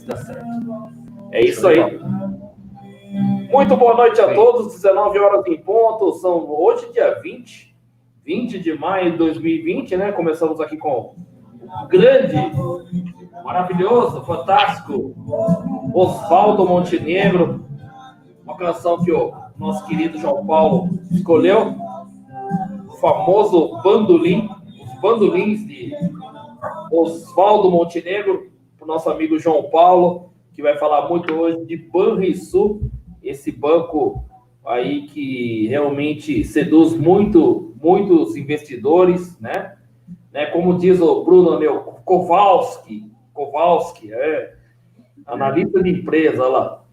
se dá certo. É isso aí. Muito boa noite a todos, 19 horas em ponto, são hoje dia 20 de maio de 2020, né? Começamos aqui com o grande, maravilhoso, fantástico Osvaldo Montenegro, uma canção que o nosso querido João Paulo escolheu, o famoso bandolim, os bandolins de Osvaldo Montenegro, para o nosso amigo João Paulo, que vai falar muito hoje de Banrisul, esse banco aí que realmente seduz muitos investidores, né? Como diz o Bruno Kowalski, analista de empresa, olha lá.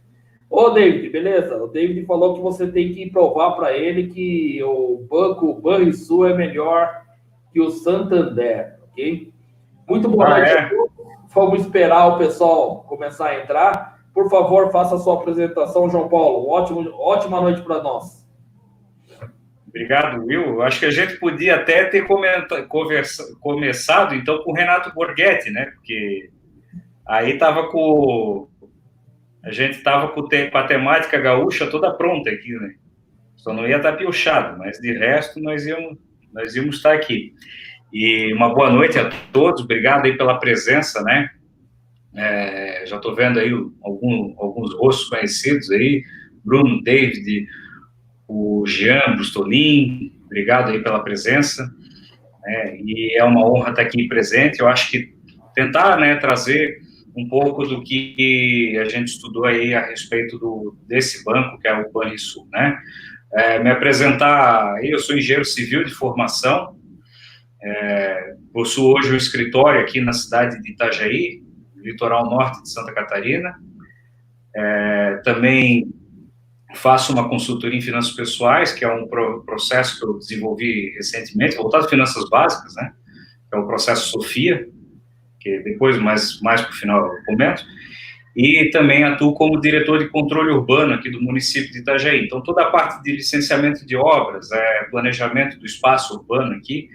Ô, David, beleza? O David falou que você tem que provar para ele que o banco Banrisul é melhor que o Santander, ok? Muito boa noite a todos. Vamos esperar o pessoal começar a entrar. Por favor, faça a sua apresentação, João Paulo. Ótima noite para nós. Obrigado, Will. Eu acho que a gente podia até ter começado, então, com o Renato Borghetti, né? Porque aí a gente estava com a temática gaúcha toda pronta aqui, né? Só não ia estar piochado, mas de resto nós íamos estar aqui. E uma boa noite a todos, obrigado aí pela presença, né? Já estou vendo aí alguns rostos conhecidos aí, Bruno, David, o Jean Brustolin, obrigado aí pela presença, né? E é uma honra estar aqui presente. Eu acho que tentar, né, trazer um pouco do que a gente estudou aí a respeito desse banco, que é o Banrisul, né? Me apresentar, eu sou engenheiro civil de formação, possuo hoje um escritório aqui na cidade de Itajaí, litoral norte de Santa Catarina. Também faço uma consultoria em finanças pessoais, que é um processo que eu desenvolvi recentemente, voltado a finanças básicas, né? Que é o processo Sofia, que depois, mais para o final, eu comento. E também atuo como diretor de controle urbano aqui do município de Itajaí. Então, toda a parte de licenciamento de obras, planejamento do espaço urbano aqui,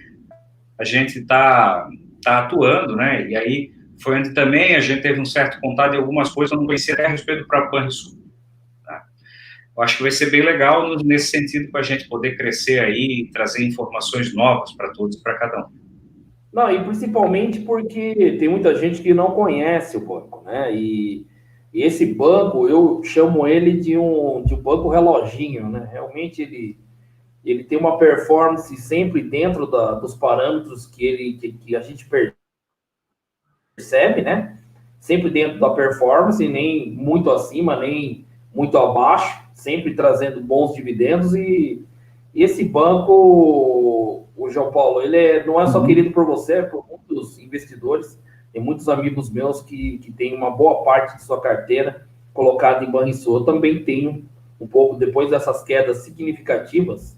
a gente tá atuando, né? E aí foi onde também a gente teve um certo contato de algumas coisas que eu não conhecia até a respeito do próprio Banrisul. Tá? Eu acho que vai ser bem legal nesse sentido para a gente poder crescer aí e trazer informações novas para todos e para cada um. Não, e principalmente porque tem muita gente que não conhece o banco, né? E esse banco, eu chamo ele de um banco reloginho, né? Realmente ele tem uma performance sempre dentro dos parâmetros que a gente percebe, né? Sempre dentro da performance, nem muito acima, nem muito abaixo, sempre trazendo bons dividendos. E esse banco, o João Paulo, ele não é só querido por você, é por muitos investidores. Tem muitos amigos meus que têm uma boa parte de sua carteira colocada em Banrisul. Eu também tenho um pouco, depois dessas quedas significativas,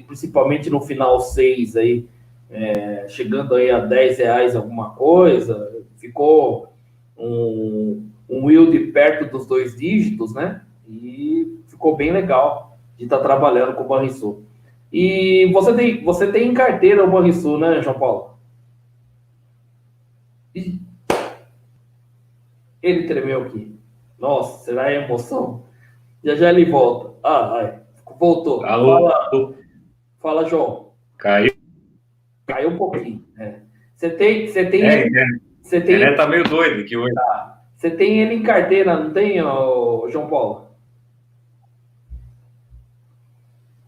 principalmente no final 6 aí, chegando aí a R$10 alguma coisa, ficou um yield perto dos 2 dígitos, né? E ficou bem legal de estar trabalhando com o Banrisul. E você tem em carteira o Banrisul, né, João Paulo? Ele tremeu aqui. Nossa, será a emoção? Já ele volta. Voltou. Alô? Fala, João. Caiu um pouquinho. Você tem. Ele tá meio doido aqui hoje. Tá. Você tem ele em carteira, não tem, João Paulo?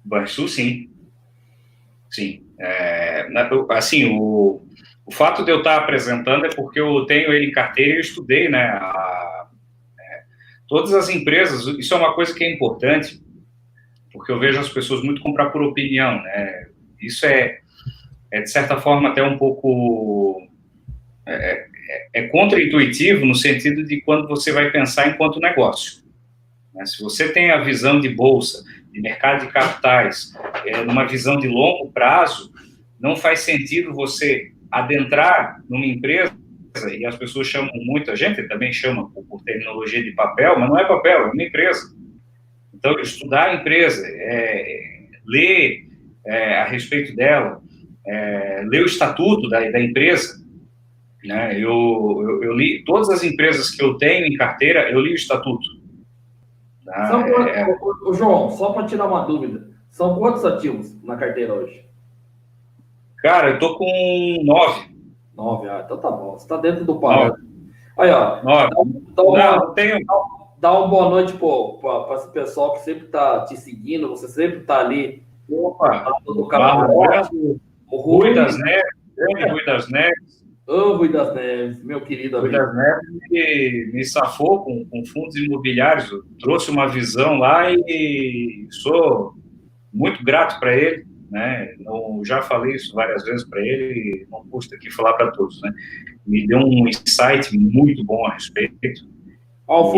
Banrisul, sim. Sim. Assim, o fato de eu estar apresentando é porque eu tenho ele em carteira e eu estudei, né? Todas as empresas, isso é uma coisa que é importante, porque eu vejo as pessoas muito comprar por opinião, né? Isso de certa forma, até um pouco contra-intuitivo no sentido de quando você vai pensar enquanto negócio. Né? Se você tem a visão de bolsa, de mercado de capitais, numa visão de longo prazo, não faz sentido você adentrar numa empresa, e as pessoas chamam muito, a gente também chama por terminologia de papel, mas não é papel, é uma empresa. Então, estudar a empresa, ler a respeito dela, ler o estatuto da empresa, né? Eu li todas as empresas que eu tenho em carteira, eu li o estatuto. Tá? João, só para tirar uma dúvida, são quantos ativos na carteira hoje? Cara, eu tô com 9. 9, então tá bom, você está dentro do parâmetro. Aí, ó, 9. Dá uma boa noite para esse pessoal que sempre está te seguindo, você sempre está ali. Opa, do canal. O Rui das Neves, grande Rui das Neves. Ô, Rui das Neves, meu querido amigo. Rui das Neves me safou com fundos imobiliários, trouxe uma visão lá e sou muito grato para ele, né? Já falei isso várias vezes para ele, não custa aqui falar para todos, né? Me deu um insight muito bom a respeito. O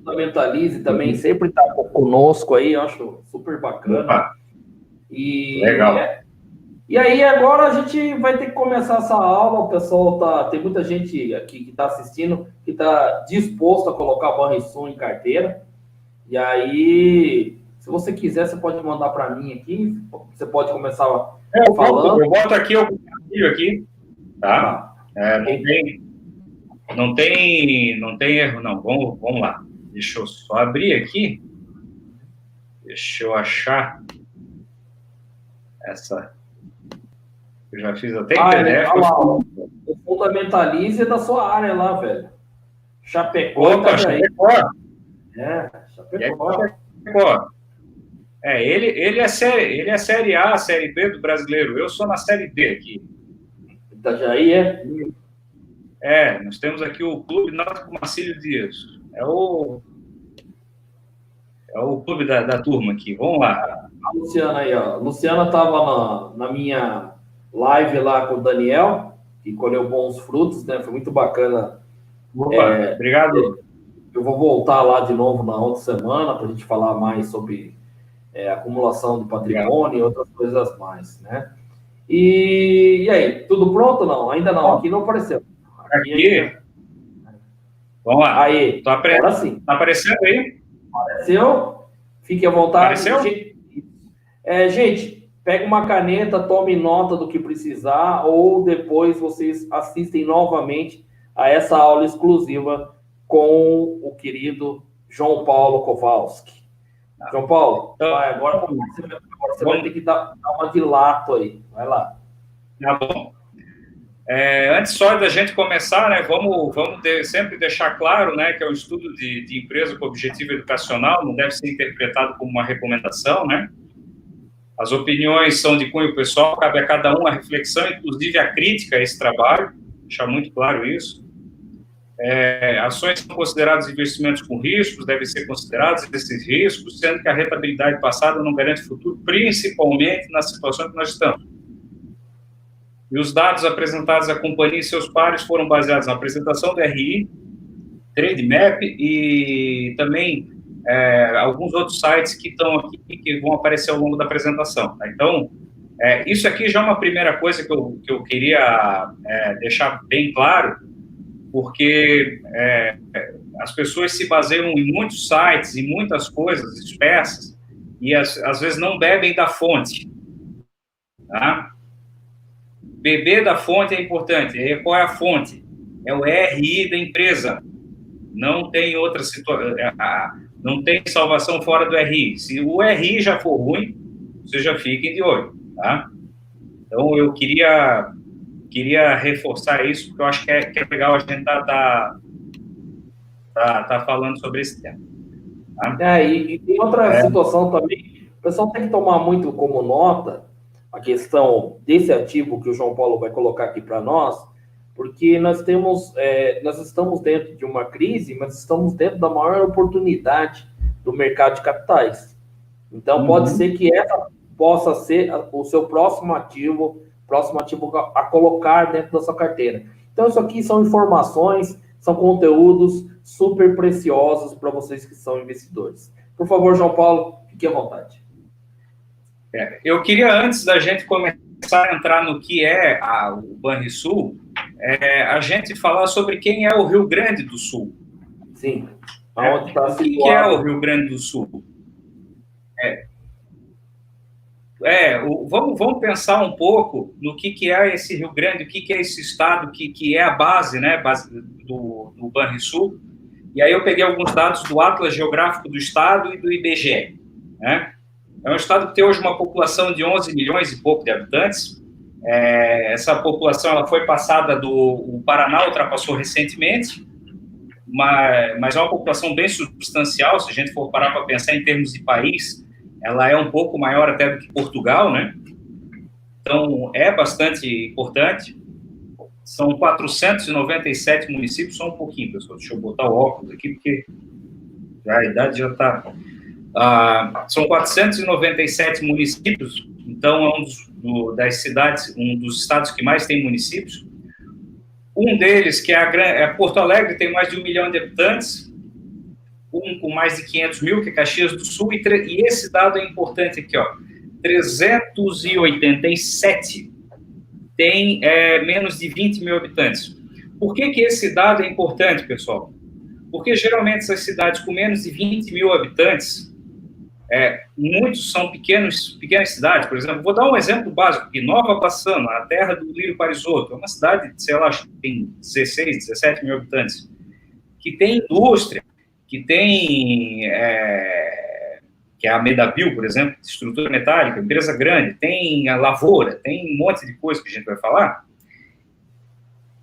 Fundamentalize também sempre está conosco aí, eu acho super bacana. Opa. Legal. E aí agora a gente vai ter que começar essa aula, o pessoal tem muita gente aqui que está assistindo, que está disposto a colocar a Banrisul em carteira. E aí, se você quiser, você pode mandar para mim aqui, você pode começar falando. Eu boto aqui o vídeo aqui, tá? Não tem erro, não. Vamos lá. Deixa eu só abrir aqui. Deixa eu achar essa. Eu já fiz até em PDF. O Fundamentalize é da sua área lá, velho. Chapecó. Opa, Chapecó. Chapecó. Ele é série A, série B do brasileiro. Eu sou na série D aqui. Itajaí nós temos aqui o Clube Náutico Marcílio Dias. É o clube da turma aqui. Vamos lá. A Luciana aí, ó. A Luciana estava na minha live lá com o Daniel, que colheu bons frutos, né? Foi muito bacana. Opa, obrigado. Eu vou voltar lá de novo na outra semana para a gente falar mais sobre acumulação de patrimônio e outras coisas mais, né? E aí, tudo pronto ou não? Ainda não, aqui não apareceu. Aqui. Vamos lá. Aí, agora sim. Tá aparecendo aí? Apareceu? Fique à vontade. Apareceu? Gente, pega uma caneta, tome nota do que precisar, ou depois vocês assistem novamente a essa aula exclusiva com o querido João Paulo Kowalski. João Paulo, agora você vai ter que dar uma de lato aí. Vai lá. Tá bom. Antes só da gente começar, né, vamos sempre deixar claro, né, que é um estudo de empresa com objetivo educacional, não deve ser interpretado como uma recomendação, né? As opiniões são de cunho pessoal, cabe a cada um a reflexão, inclusive a crítica a esse trabalho, deixar muito claro isso. Ações são consideradas investimentos com riscos, devem ser considerados esses riscos, sendo que a rentabilidade passada não garante futuro, principalmente na situação que nós estamos. E os dados apresentados à companhia e seus pares foram baseados na apresentação do RI, Trademap e também alguns outros sites que estão aqui, que vão aparecer ao longo da apresentação. Tá? Então, isso aqui já é uma primeira coisa que eu queria deixar bem claro, porque as pessoas se baseiam em muitos sites, em muitas coisas dispersas, e às vezes não bebem da fonte. Tá? Beber da fonte é importante. E qual é a fonte? É o RI da empresa. Não tem outra situação, não tem salvação fora do RI. Se o RI já for ruim, vocês já fiquem de olho, tá? Então, eu queria reforçar isso, porque eu acho que é legal a gente tá falando sobre esse tema. Tá? E tem outra situação também, o pessoal tem que tomar muito como nota a questão desse ativo que o João Paulo vai colocar aqui para nós, porque nós estamos dentro de uma crise, mas estamos dentro da maior oportunidade do mercado de capitais. Então, pode ser que essa possa ser o seu próximo ativo a colocar dentro da sua carteira. Então, isso aqui são informações, são conteúdos super preciosos para vocês que são investidores. Por favor, João Paulo, fique à vontade. Eu queria, antes da gente começar a entrar no que é o Banrisul, a gente falar sobre quem é o Rio Grande do Sul. Sim. Onde está situado? O que é o Rio Grande do Sul? Vamos pensar um pouco no que é esse Rio Grande, o que é esse estado, que é a base, né, base do Banrisul. E aí eu peguei alguns dados do Atlas Geográfico do Estado e do IBGE. Né? É um estado que tem hoje uma população de 11 milhões e pouco de habitantes. Essa população ela foi passada o Paraná ultrapassou recentemente, mas é uma população bem substancial, se a gente for parar para pensar em termos de país, ela é um pouco maior até do que Portugal, né? Então, é bastante importante. São 497 municípios, só um pouquinho, pessoal, deixa eu botar o óculos aqui, porque a idade já está... são 497 municípios, então é das cidades, um dos estados que mais tem municípios. Um deles, que é Porto Alegre, tem mais de 1 milhão de habitantes, um com mais de 500 mil, que é Caxias do Sul, e esse dado é importante aqui, ó, 387 tem menos de 20 mil habitantes. Por que esse dado é importante, pessoal? Porque geralmente essas cidades com menos de 20 mil habitantes, muitos são pequenas cidades. Por exemplo, vou dar um exemplo básico aqui, Nova Bassano, a terra do Lírio Parisotto, é uma cidade, sei lá, acho que tem 16, 17 mil habitantes, que tem indústria, que tem, que é a Medavil, por exemplo, de estrutura metálica, empresa grande, tem a lavoura, tem um monte de coisa que a gente vai falar,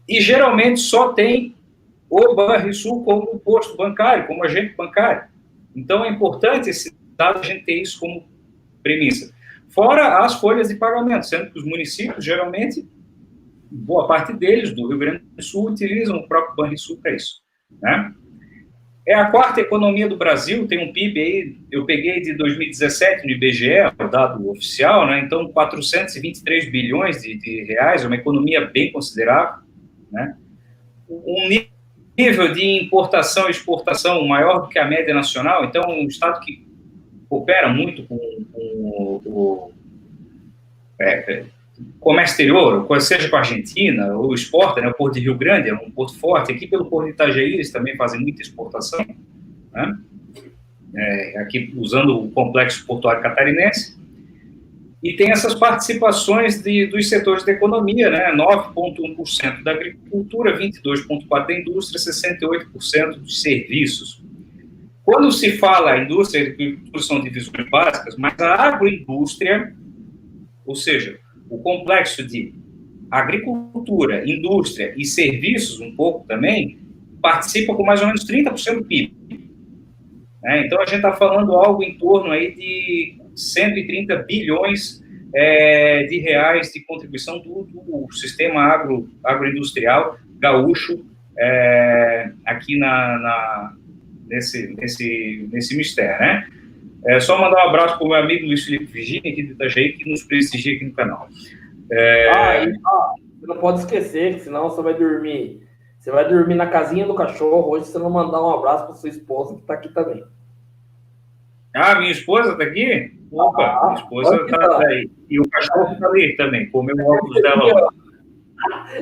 e geralmente só tem o Banrisul como posto bancário, como agente bancário. Então é importante esse dado, a gente ter isso como premissa. Fora as folhas de pagamento, sendo que os municípios, geralmente, boa parte deles, do Rio Grande do Sul, utilizam o próprio Banrisul para isso, né? É a quarta economia do Brasil, tem um PIB aí, eu peguei de 2017 no IBGE, o dado oficial, né? Então 423 bilhões de reais, é uma economia bem considerável, né? Um nível de importação e exportação maior do que a média nacional, então um estado que coopera muito com o comércio exterior, seja com a Argentina, ou exporta, né? O Porto de Rio Grande é um porto forte, aqui pelo Porto de Itajaí eles também fazem muita exportação, né? Aqui usando o complexo portuário catarinense, e tem essas participações dos setores da economia, né? 9,1% da agricultura, 22,4% da indústria, 68% dos serviços. Quando se fala indústria e agricultura são divisões básicas, mas a agroindústria, ou seja, o complexo de agricultura, indústria e serviços, um pouco também, participa com mais ou menos 30% do PIB. Então, a gente está falando algo em torno aí de 130 bilhões de reais de contribuição do sistema agroindustrial gaúcho aqui nesse mistério, né? Só mandar um abraço para o meu amigo Luiz Felipe Virginia, aqui de Itajaí, que nos prestigia aqui no canal. Você não pode esquecer, senão você vai dormir. Você vai dormir na casinha do cachorro hoje, se você não mandar um abraço para sua esposa, que está aqui também. Minha esposa está aqui? Opa, minha esposa está aí. E o cachorro está ali também, comeu o óculos dela.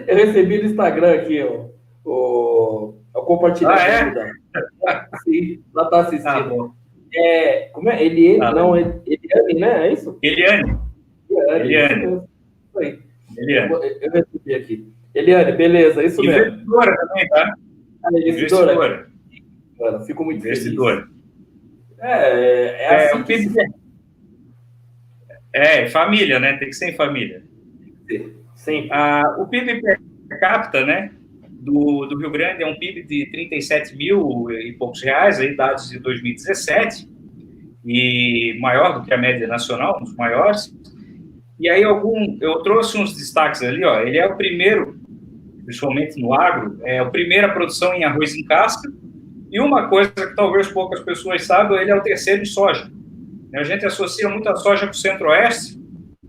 Eu recebi no Instagram aqui, o compartilhamento dela. Sim, ela está assistindo. Como é? Eliane, né? É isso? Eliane. Isso aí. Eu recebi aqui. Eliane, beleza, isso mesmo. Investidora também, tá? Investidora. Mano, fico muito investidora. feliz. Assim que família, né? Tem que ser em família. Sim. O PIB per capita, né? Do Rio Grande é um PIB de 37 mil e poucos reais, aí, dados de 2017, e maior do que a média nacional, um dos maiores. E aí eu trouxe uns destaques ali, ó. Ele é o primeiro, principalmente no agro, é a primeira produção em arroz em casca, e uma coisa que talvez poucas pessoas saibam, ele é o terceiro em soja. A gente associa muito a soja com o Centro-Oeste,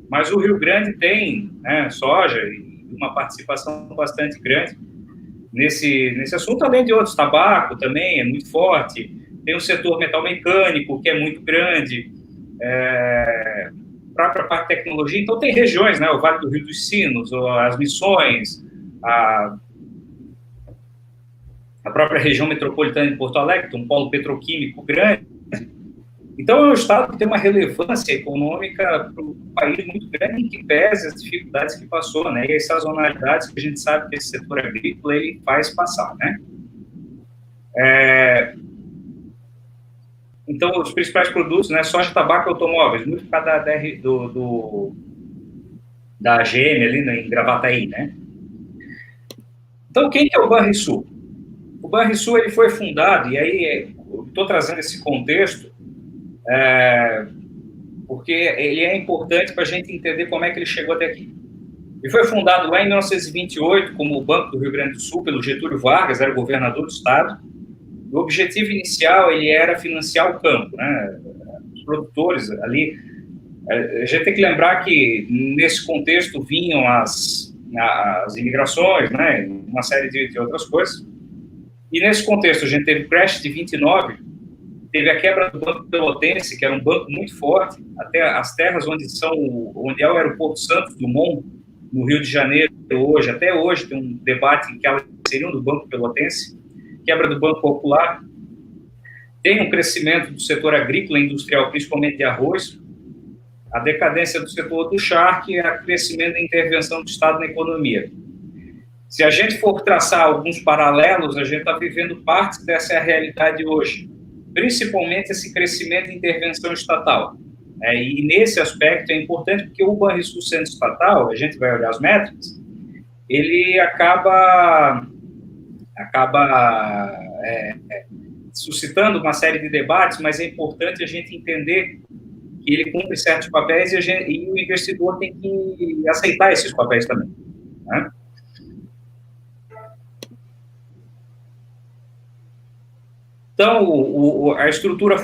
mas o Rio Grande tem, né, soja e uma participação bastante grande nesse assunto, além de outros. Tabaco também é muito forte, tem o setor metal mecânico, que é muito grande, própria parte de tecnologia. Então, tem regiões, né, o Vale do Rio dos Sinos, as Missões, a própria região metropolitana de Porto Alegre, tem um polo petroquímico grande. Então, é um Estado que tem uma relevância econômica para o país muito grande, em que pese as dificuldades que passou, né? E as sazonalidades que a gente sabe que esse setor agrícola ele faz passar, né? Então, os principais produtos, né? Soja, tabaco e automóveis, muito por causa da AGM ali em Gravataí, né? Então, quem que é o Banrisul? O Banrisul ele foi fundado, e aí estou trazendo esse contexto, porque ele é importante para a gente entender como é que ele chegou até aqui. Ele foi fundado lá em 1928 como o Banco do Rio Grande do Sul, pelo Getúlio Vargas, era o governador do estado. O objetivo inicial ele era financiar o campo, né? Os produtores ali. A gente tem que lembrar que nesse contexto vinham as imigrações, né? Uma série de outras coisas. E nesse contexto a gente teve o crash de 29, teve a quebra do Banco Pelotense, que era um banco muito forte, até as terras onde é o aeroporto Santos Dumont, no Rio de Janeiro, hoje, até hoje tem um debate que elas seriam do Banco Pelotense, quebra do Banco Popular, tem um crescimento do setor agrícola e industrial, principalmente de arroz, a decadência do setor do charque e o crescimento da intervenção do Estado na economia. Se a gente for traçar alguns paralelos, a gente está vivendo parte dessa realidade hoje, principalmente esse crescimento de intervenção estatal. E nesse aspecto é importante porque o Banrisul sendo estatal, a gente vai olhar as métricas, ele acaba suscitando uma série de debates, mas é importante a gente entender que ele cumpre certos papéis e o investidor tem que aceitar esses papéis também, né? Então, a estrutura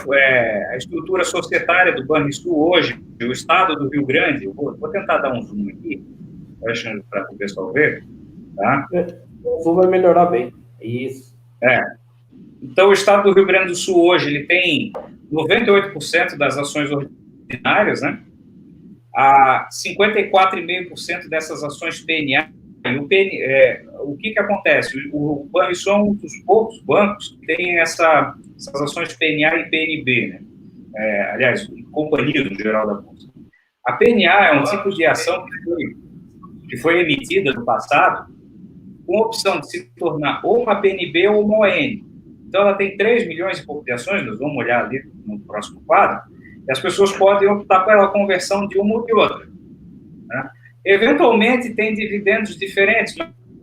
societária do Banrisul hoje, o estado do Rio Grande, vou tentar dar um zoom aqui, para o pessoal ver, tá? O zoom vai melhorar bem, isso. Então, o estado do Rio Grande do Sul hoje, ele tem 98% das ações ordinárias, né? 54,5% dessas ações PNA. E o que acontece? O Banrisul é um dos poucos bancos que tem essas ações PNA e PNB, né? Aliás, companhia no geral da Bolsa. A PNA é um tipo de ação que foi emitida no passado com a opção de se tornar ou uma PNB ou uma ON. Então, ela tem 3 milhões e pouco de ações, nós vamos olhar ali no próximo quadro, e as pessoas podem optar pela conversão de uma ou de outra, né? Eventualmente, tem dividendos diferentes,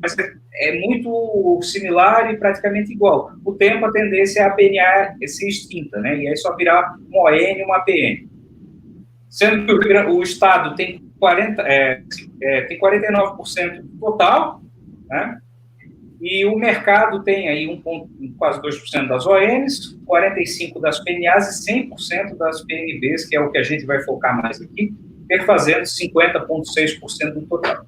mas é muito similar e praticamente igual. O tempo, a tendência é a PNA ser extinta, né? E aí só virar uma ON e uma PN. Sendo que o Estado tem 49% do total, né? E o mercado tem aí quase 2% das ONs, 45% das PNAs e 100% das PNBs, que é o que a gente vai focar mais aqui, perfazendo 50,6% do total.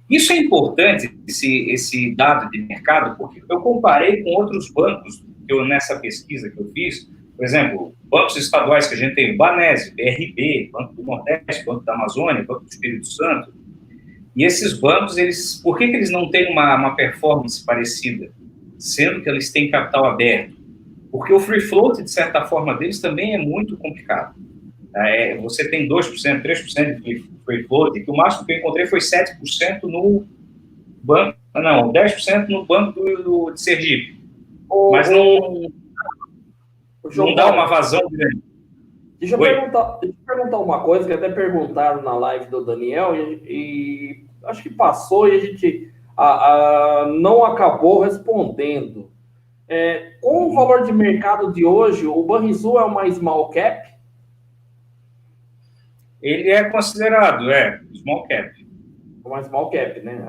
Isso é importante, esse dado de mercado, porque eu comparei com outros bancos nessa pesquisa que eu fiz, por exemplo, bancos estaduais que a gente tem, o Banesp, BRB, Banco do Nordeste, Banco da Amazônia, Banco do Espírito Santo. E esses bancos, por que eles não têm uma performance parecida, sendo que eles têm capital aberto? Porque o free float, de certa forma, deles também é muito complicado. Você tem 2%, 3% de free float, que o máximo que eu encontrei foi 7% no banco, 10% no banco de Sergipe. Mas não dá uma vazão grande. Deixa eu perguntar uma coisa que até perguntaram na live do Daniel e acho que passou e a gente não acabou respondendo. Com o valor de mercado de hoje, o Banrisul é uma small cap? Ele é considerado, small cap. Uma small cap, né?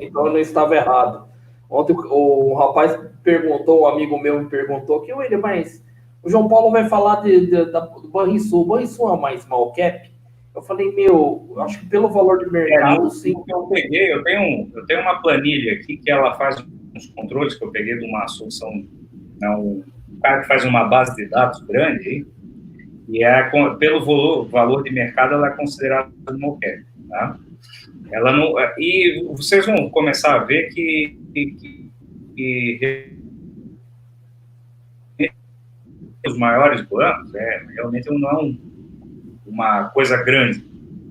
Então eu não estava errado. Ontem o rapaz perguntou, um amigo meu me perguntou, mas o João Paulo vai falar do Banrisul. O Banrisul é uma small cap? Eu falei, acho que pelo valor de mercado, sim. Eu tenho uma planilha aqui que ela faz uns controles que eu peguei de uma solução, um cara que faz uma base de dados grande, hein? E pelo valor de mercado ela é considerada small cap, tá? Ela não, e vocês vão começar a ver que os maiores bancos, realmente não é uma coisa grande,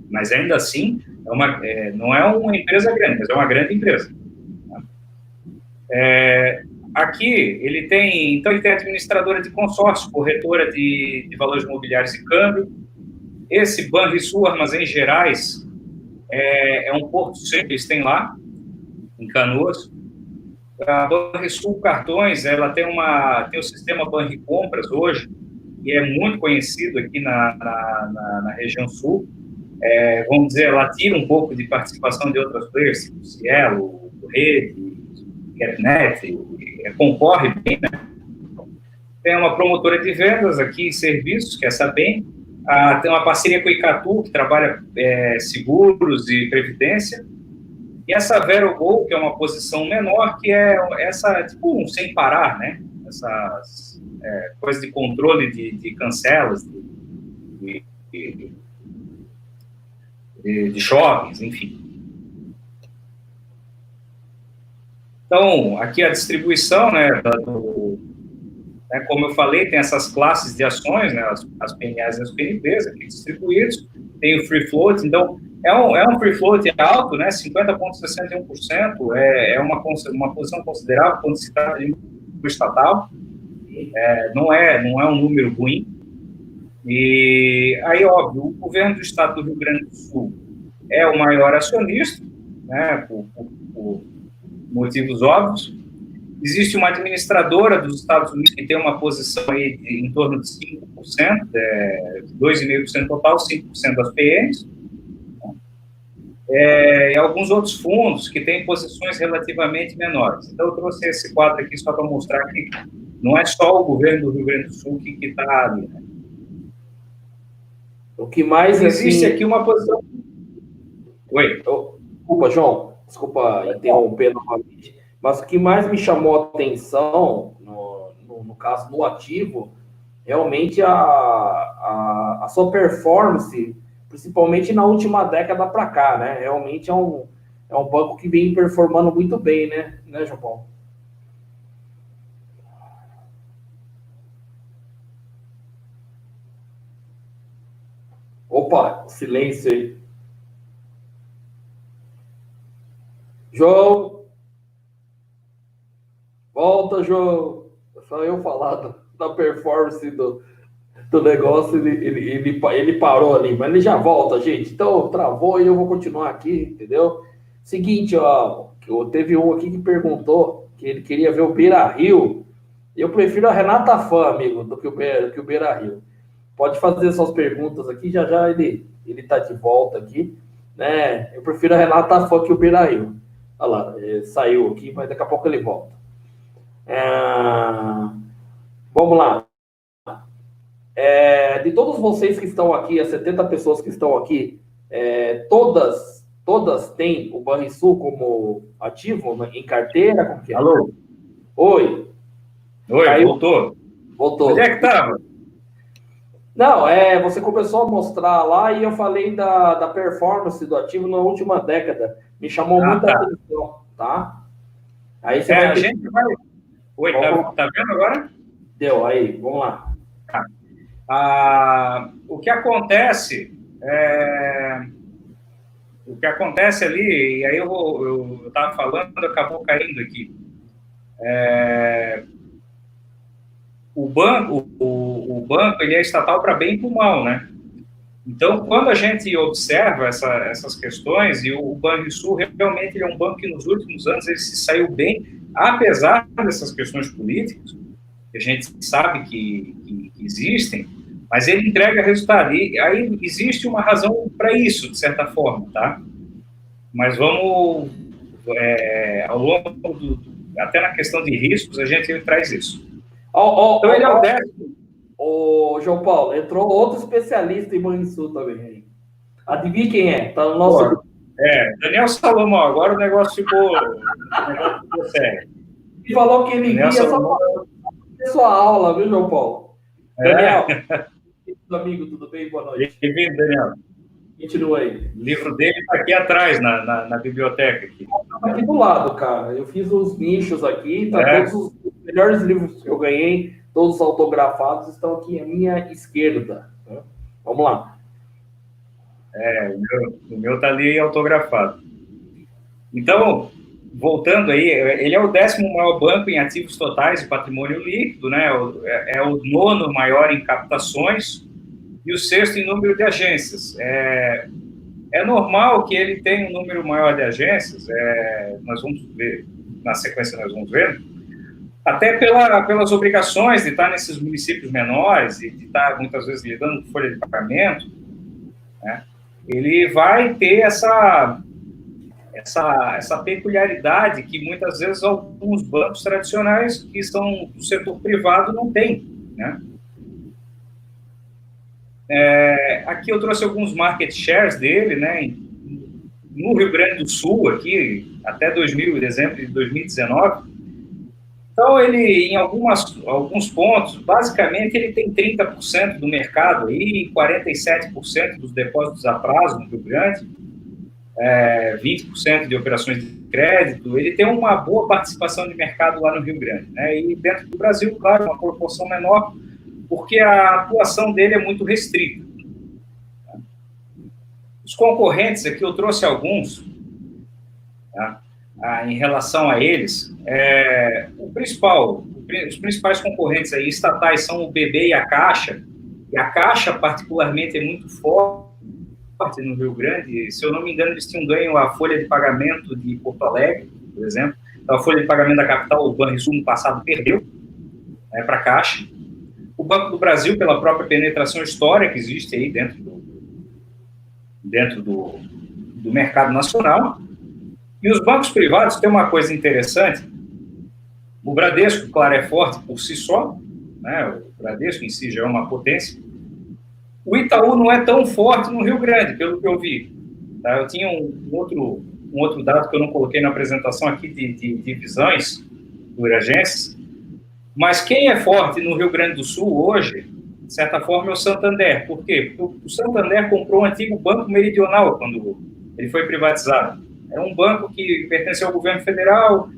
mas ainda assim não é uma empresa grande, mas é uma grande empresa. Aqui ele tem administradora de consórcio, corretora de valores imobiliários e câmbio. Esse Banrisul Armazéns Gerais é um porto seco que eles têm lá, em Canoas. A Banrisul Cartões, ela tem o sistema Banricompras hoje, que é muito conhecido aqui na região sul. Vamos dizer, ela tira um pouco de participação de outras players, tipo Cielo, Rede, GetNet, concorre bem, né? Tem uma promotora de vendas aqui e serviços, que é a Sabem. Tem uma parceria com o Icatu, que trabalha seguros e previdência. E essa VeroGo, que é uma posição menor, que é essa, tipo, um sem parar, né? Essas coisas de controle de cancelas, de shoppings, enfim. Então, aqui a distribuição, né, como eu falei, tem essas classes de ações, né, as PNAs e as PNPs aqui distribuídos, tem o free float, então é um free float alto, né, 50,61%, é uma posição considerável quando se trata de um estatal, não é um número ruim. E aí, óbvio, o governo do estado do Rio Grande do Sul é o maior acionista, né, por motivos óbvios. Existe uma administradora dos Estados Unidos que tem uma posição aí em torno de 5%, 2,5% total, 5% das PMs. E alguns outros fundos que têm posições relativamente menores. Então, eu trouxe esse quadro aqui só para mostrar que não é só o governo do Rio Grande do Sul que está ali, né? O que mais existe aqui uma posição. Oi. Desculpa, João. Desculpa interromper novamente. Mas o que mais me chamou a atenção, no caso, no ativo, realmente a sua performance, principalmente na última década para cá, né? Realmente é um banco que vem performando muito bem, né, João Paulo? Opa, silêncio aí. João. Volta, João. Só eu falar da performance do negócio, ele parou ali, mas ele já volta, gente. Então, travou e eu vou continuar aqui, entendeu? Seguinte, ó, teve um aqui que perguntou que ele queria ver o Beira-Rio. Eu prefiro a Renata Fã, amigo, do que o Beira-Rio. Pode fazer suas perguntas aqui, já ele tá de volta aqui, né? Eu prefiro a Renata Fã que o Beira-Rio. Olha lá, saiu aqui, mas daqui a pouco ele volta. Vamos lá. De todos vocês que estão aqui, as 70 pessoas que estão aqui, todas têm o Banrisul como ativo em carteira? Como que é? Alô? Oi. Oi, voltou. Onde é que estava? Não, você começou a mostrar lá e eu falei da performance do ativo na última década. Me chamou muita atenção, tá? Aí você vai... A gente vai... Oi, tá vendo agora? Deu, aí, vamos lá. O que acontece ali, e aí eu estava falando, acabou caindo aqui. O banco ele é estatal para bem e para mal, né? Então, quando a gente observa essas questões, e o Banrisul realmente ele é um banco que nos últimos anos ele se saiu bem, apesar dessas questões políticas, que a gente sabe que existem, mas ele entrega resultado. E aí existe uma razão para isso, de certa forma, tá? Mas vamos, ao longo até na questão de riscos, a gente traz isso. Então, ele é o 10º. Ô, João Paulo, entrou outro especialista em Banrisul também. Adivinha quem é? Tá no nosso... Daniel Salomão. Agora o negócio ficou sério. Ele falou que ele via só para sua aula, viu, João Paulo? Daniel, amigo, tudo bem? Boa noite. Bem-vindo, Daniel. Continua aí. O livro dele está aqui atrás, na biblioteca. Aqui do lado, cara. Eu fiz uns nichos aqui, todos os melhores livros que eu ganhei todos autografados, estão aqui à minha esquerda. Né? Vamos lá. O meu está ali autografado. Então, voltando aí, ele é o 10º maior banco em ativos totais e patrimônio líquido, né? É o 9º maior em captações e o 6º em número de agências. É normal que ele tenha um número maior de agências, nós vamos ver, na sequência nós vamos ver, até pelas obrigações de estar nesses municípios menores e de estar, muitas vezes, lidando com folha de pagamento, né? Ele vai ter essa peculiaridade que, muitas vezes, alguns bancos tradicionais que são do setor privado não têm, né? Aqui eu trouxe alguns market shares dele, né? No Rio Grande do Sul, aqui, até dezembro de 2019. Então, ele, em alguns pontos, basicamente, ele tem 30% do mercado aí, 47% dos depósitos a prazo no Rio Grande, 20% de operações de crédito. Ele tem uma boa participação de mercado lá no Rio Grande, né? E dentro do Brasil, claro, uma proporção menor, porque a atuação dele é muito restrita. Os concorrentes aqui, eu trouxe alguns, tá? Em relação a eles, os principais concorrentes aí, estatais, são o BB e a Caixa particularmente é muito forte no Rio Grande. Se eu não me engano, eles tinham ganho a folha de pagamento de Porto Alegre, por exemplo. Então, a folha de pagamento da capital, o Banrisul, no passado, perdeu para a Caixa. O Banco do Brasil, pela própria penetração histórica que existe aí dentro do mercado nacional. E os bancos privados têm uma coisa interessante. O Bradesco, claro, é forte por si só, né? O Bradesco em si já é uma potência. O Itaú não é tão forte no Rio Grande, pelo que eu vi. Tá? Eu tinha um outro dado que eu não coloquei na apresentação aqui de divisões por agências, mas quem é forte no Rio Grande do Sul hoje, de certa forma, é o Santander. Por quê? Porque o Santander comprou o antigo Banco Meridional quando ele foi privatizado. É um banco que pertenceu ao governo federal,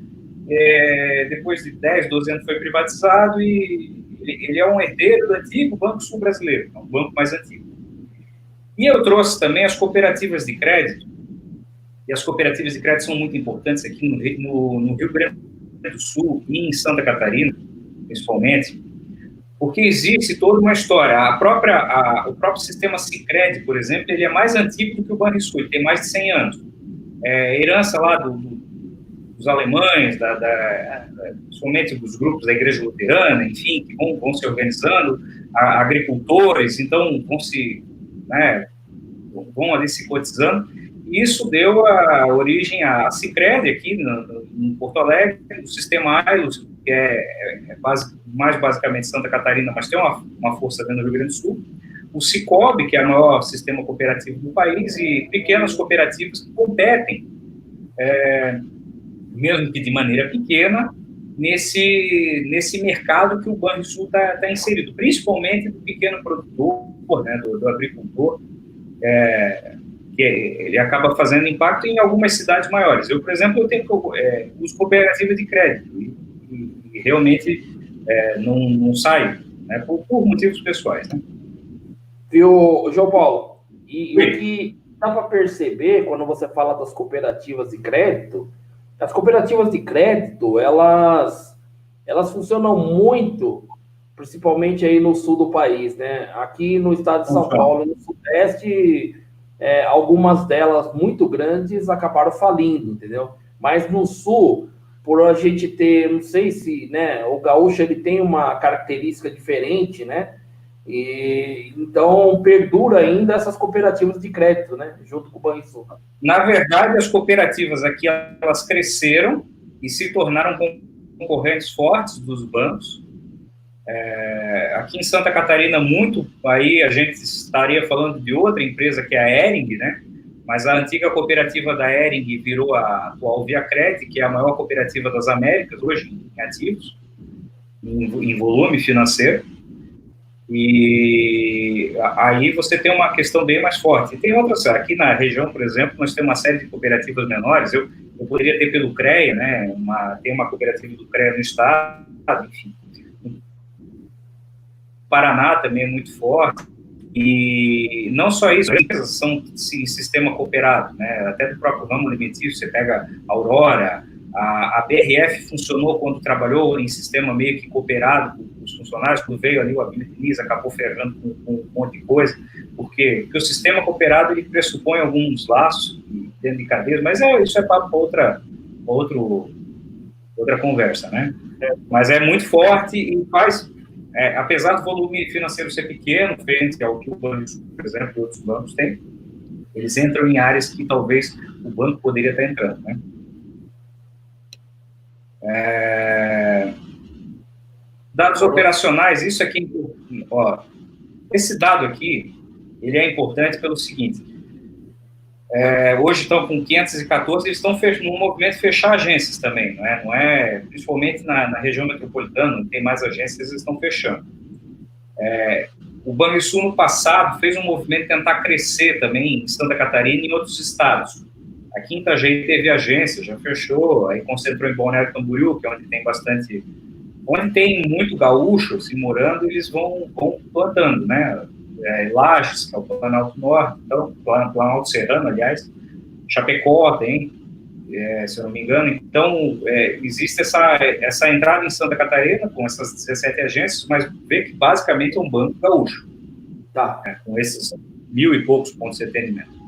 depois de 10, 12 anos foi privatizado e ele é um herdeiro do antigo Banco Sul Brasileiro, é um banco mais antigo. E eu trouxe também as cooperativas de crédito, e as cooperativas de crédito são muito importantes aqui no Rio Grande do Sul e em Santa Catarina, principalmente, porque existe toda uma história. O próprio sistema Sicredi, por exemplo, ele é mais antigo do que o Banrisul, ele tem mais de 100 anos. Herança lá dos alemães, somente dos grupos da Igreja Luterana, enfim, que vão se organizando, agricultores, então vão ali se cotizando. Isso deu a origem à Sicredi aqui em Porto Alegre, o sistema AILOS, que mais basicamente Santa Catarina, mas tem uma força dentro do Rio Grande do Sul. O Sicob, que é o maior sistema cooperativo do país, e pequenas cooperativas que competem, mesmo que de maneira pequena, nesse mercado que o Banrisul está inserido, principalmente do pequeno produtor, né, do agricultor, que ele acaba fazendo impacto em algumas cidades maiores. Eu, por exemplo, uso cooperativas de crédito e realmente não saio, né, por motivos pessoais, né? Viu, João Paulo? E o que dá para perceber quando você fala das cooperativas de crédito, as cooperativas de crédito, elas funcionam muito, principalmente aí no sul do país, né? Aqui no estado de São Paulo, no sudeste, algumas delas muito grandes acabaram falindo, entendeu? Mas no sul, por a gente ter, não sei se, né, o gaúcho ele tem uma característica diferente, né? E então perdura ainda essas cooperativas de crédito, né, junto com o Banrisul. Na verdade, as cooperativas aqui, elas cresceram e se tornaram concorrentes fortes dos bancos. Aqui em Santa Catarina, aí a gente estaria falando de outra empresa, que é a Hering, né? Mas a antiga cooperativa da Hering virou a atual Viacred, que é a maior cooperativa das Américas, hoje em ativos, em volume financeiro. E aí você tem uma questão bem mais forte. E tem outras, aqui na região, por exemplo, nós temos uma série de cooperativas menores. Eu poderia ter pelo CREA, né? Tem uma cooperativa do CREA no estado, enfim. Paraná também é muito forte. E não só isso, as empresas são em sistema cooperado, né? Até do próprio ramo alimentício, você pega a Aurora, a BRF funcionou quando trabalhou em sistema meio que cooperado com os funcionários, quando veio ali o Abílio Diniz, acabou ferrando com um monte de coisa, porque o sistema cooperado ele pressupõe alguns laços dentro de cadeias, mas isso é para outra conversa, né? Mas é muito forte e faz, apesar do volume financeiro ser pequeno, frente ao que o banco, por exemplo, e outros bancos têm, eles entram em áreas que talvez o banco poderia estar entrando, né? Dados operacionais, isso aqui, ó, esse dado aqui, ele é importante pelo seguinte, hoje estão com 514, eles estão no movimento de fechar agências também, não é principalmente na região metropolitana, não tem mais agências, eles estão fechando. O Banrisul, no passado, fez um movimento de tentar crescer também em Santa Catarina e em outros estados. Aqui em Itajaí teve agência, já fechou, aí concentrou em Balneário Camboriú, que é onde tem muito gaúcho assim, morando, eles vão plantando, né? Lages, que é o Planalto Norte, então, Planalto Serrano, aliás, Chapecó tem, se eu não me engano. Então, existe essa entrada em Santa Catarina com essas 17 agências, mas vê que basicamente é um banco gaúcho, tá? Com esses 1.000 e poucos pontos de atendimento.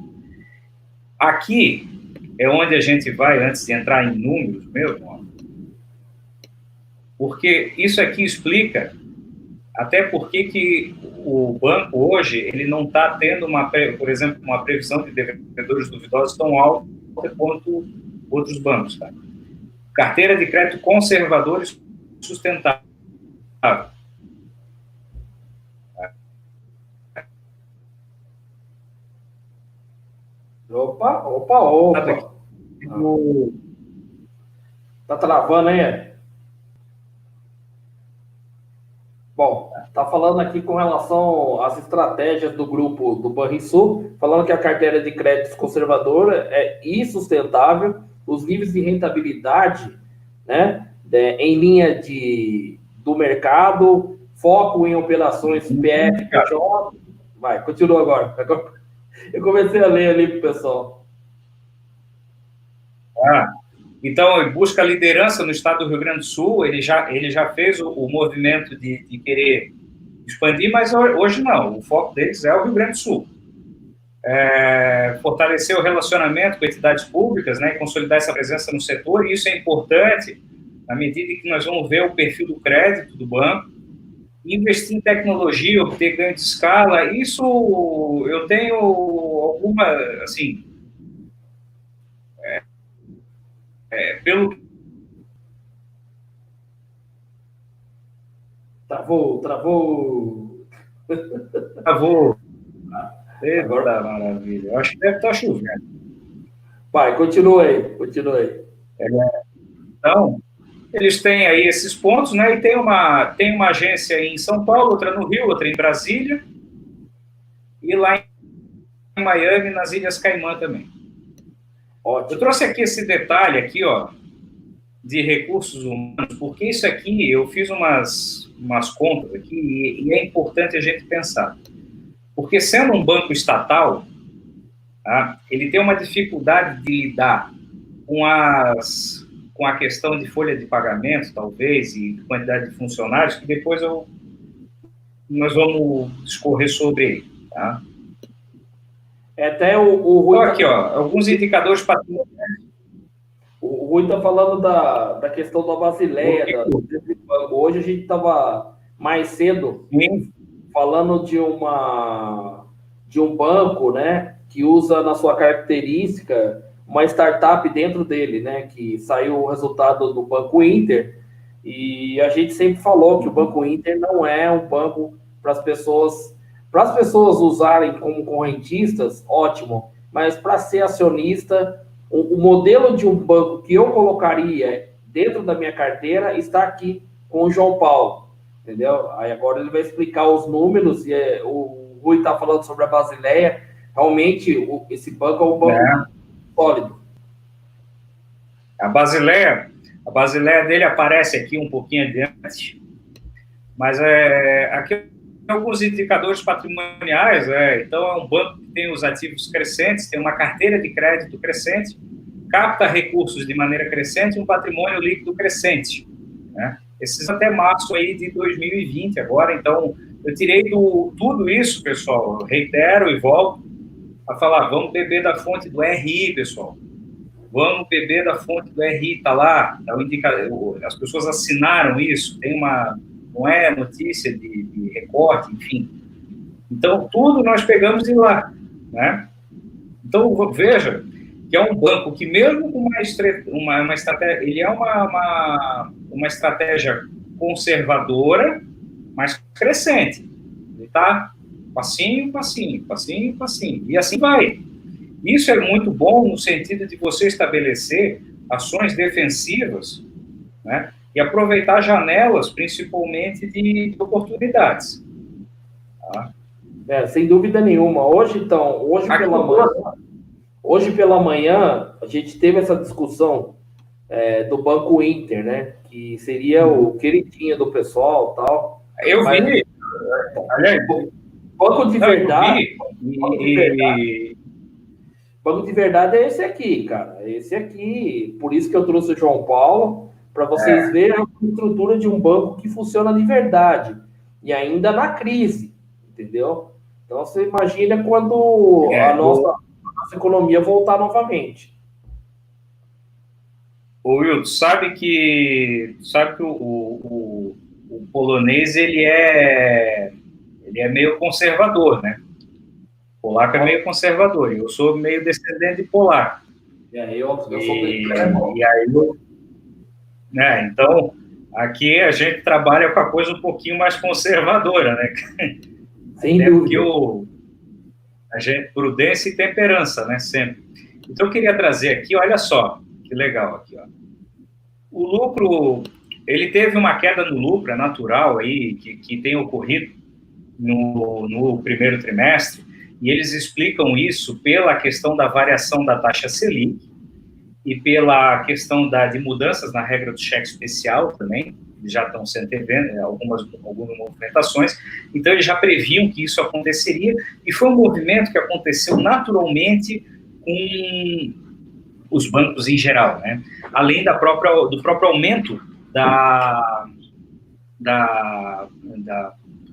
Aqui é onde a gente vai, antes de entrar em números mesmo, porque isso aqui explica até porque que o banco hoje ele não está tendo, por exemplo, uma previsão de devedores duvidosos tão alta quanto outros bancos. Tá? Carteira de crédito conservador e sustentável. Opa. Tá travando, hein? Bom, tá falando aqui com relação às estratégias do grupo do Banrisul, falando que a carteira de créditos conservadora é insustentável, os níveis de rentabilidade, né, em linha do mercado, foco em operações PF, PJ. Vai, continua agora. Eu comecei a ler ali pro pessoal. Então, busca liderança no estado do Rio Grande do Sul, ele já fez o movimento de querer expandir, mas hoje não, o foco deles é o Rio Grande do Sul. Fortalecer o relacionamento com entidades públicas, né, e consolidar essa presença no setor, e isso é importante na medida que nós vamos ver o perfil do crédito do banco, investir em tecnologia, obter ganho de escala, isso eu tenho alguma, assim, pelo... Travou. Eita, maravilha. Eu acho que deve estar chovendo. Vai, continua aí. Então, eles têm aí esses pontos, né? E tem uma agência em São Paulo, outra no Rio, outra em Brasília, e lá em Miami, nas Ilhas Caimã também. Ótimo. Eu trouxe aqui esse detalhe aqui, ó, de recursos humanos, porque isso aqui, eu fiz umas contas aqui e é importante a gente pensar. Porque sendo um banco estatal, tá, ele tem uma dificuldade de lidar com a questão de folha de pagamento, talvez, e quantidade de funcionários, que depois nós vamos discorrer sobre ele, tá? Até o Rui... Então, aqui, ó, alguns indicadores para... O Rui está falando da questão da Basileia. Hoje a gente estava mais cedo falando de um banco, né, que usa na sua característica uma startup dentro dele, né, que saiu o resultado do Banco Inter, e a gente sempre falou que o Banco Inter não é um banco para as pessoas usarem como correntistas, ótimo, mas para ser acionista, o modelo de um banco que eu colocaria dentro da minha carteira está aqui com o João Paulo, entendeu? Aí agora ele vai explicar os números, e o Rui está falando sobre a Basileia, realmente esse banco é um banco sólido. A Basileia dele aparece aqui um pouquinho adiante, mas aqui alguns indicadores patrimoniais, então é um banco que tem os ativos crescentes, tem uma carteira de crédito crescente, capta recursos de maneira crescente e um patrimônio líquido crescente, né? Esses até março aí de 2020 agora, então eu tirei tudo isso, pessoal, eu reitero e volto a falar, vamos beber da fonte do RI, pessoal. Vamos beber da fonte do RI, tá lá, tá o indicador, as pessoas assinaram isso, tem não é notícia de recorte, enfim. Então, tudo nós pegamos de lá, né? Então, veja que é um banco que mesmo com uma estratégia, ele é uma estratégia conservadora, mas crescente. Ele está passinho, passinho, passinho, passinho, e assim vai. Isso é muito bom no sentido de você estabelecer ações defensivas, né, e aproveitar janelas, principalmente de oportunidades. Tá? Sem dúvida nenhuma. Hoje pela manhã, a gente teve essa discussão do Banco Inter, né, que seria o queridinho do pessoal, tal. Eu vi. Banco de verdade. Banco de verdade é esse aqui, cara. Esse aqui. Por isso que eu trouxe o João Paulo, para vocês verem a estrutura de um banco que funciona de verdade. E ainda na crise, entendeu? Então, você imagina quando a nossa economia voltar novamente. Ô, Will, sabe que o polonês, ele é meio conservador, né? O polaco é meio conservador, eu sou meio descendente de polaco. Eu sou então, aqui a gente trabalha com a coisa um pouquinho mais conservadora, né? Sem dúvida. A gente, prudência e temperança, né? Sempre. Então, eu queria trazer aqui, olha só, que legal aqui, ó. O lucro, ele teve uma queda no lucro, é natural aí, que tem ocorrido no primeiro trimestre, e eles explicam isso pela questão da variação da taxa Selic e pela questão de mudanças na regra do cheque especial também, já estão sendo algumas movimentações, então eles já previam que isso aconteceria, e foi um movimento que aconteceu naturalmente com os bancos em geral, né? Além do próprio aumento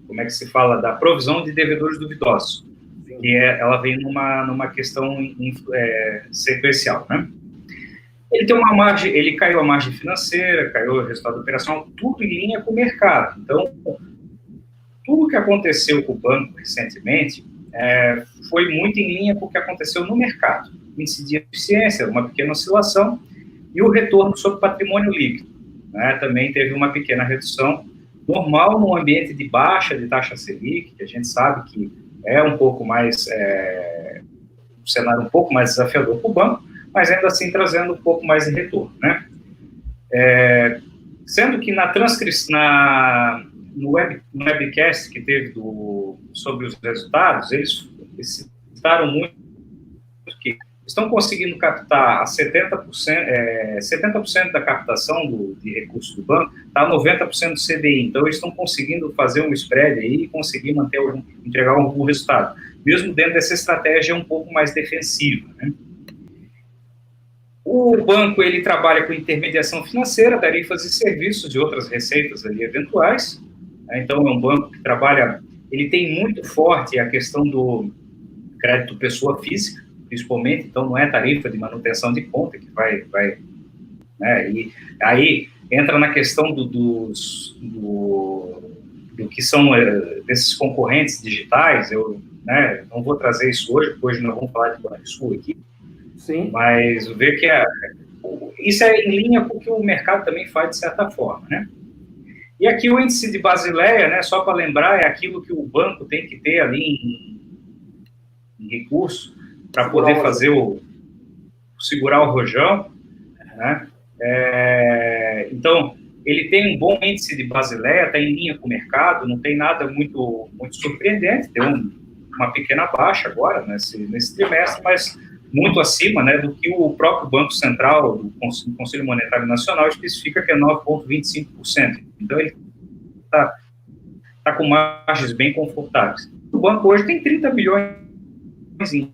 como é que se fala, da provisão de devedores duvidosos, que ela vem numa questão sequencial, né? Ele tem uma margem, ele caiu a margem financeira, caiu o resultado operacional, tudo em linha com o mercado. Então, tudo que aconteceu com o banco recentemente foi muito em linha com o que aconteceu no mercado. Índice de eficiência, uma pequena oscilação, e o retorno sobre patrimônio líquido, né? Também teve uma pequena redução, normal num ambiente de baixa de taxa Selic, que a gente sabe que é um pouco mais, um cenário um pouco mais desafiador para o banco, mas ainda assim trazendo um pouco mais de retorno, né? Sendo que no webcast que teve sobre os resultados, eles citaram muito que estão conseguindo captar a 70% da captação de recursos do banco, está 90% do CDI, então eles estão conseguindo fazer um spread aí e conseguir entregar algum resultado, mesmo dentro dessa estratégia um pouco mais defensiva, né? O banco, ele trabalha com intermediação financeira, tarifas e serviços de outras receitas ali eventuais, né? Então é um banco que trabalha, ele tem muito forte a questão do crédito pessoa física, principalmente, então não é tarifa de manutenção de conta que vai né? E aí entra na questão do que são desses concorrentes digitais. Eu, né, não vou trazer isso hoje, porque hoje nós vamos falar de Banrisul aqui. Sim. Mas ver que isso é em linha com o que o mercado também faz de certa forma, né? E aqui o índice de Basileia, né, só para lembrar, é aquilo que o banco tem que ter ali em recurso para poder fazer segurar o rojão, né? Então, ele tem um bom índice de Basileia, está em linha com o mercado, não tem nada muito surpreendente, deu uma pequena baixa agora, nesse trimestre, mas muito acima, né, do que o próprio Banco Central, do Conselho Monetário Nacional, especifica que é 9,25%. Então, ele está está com margens bem confortáveis. O banco hoje tem 30 bilhões em...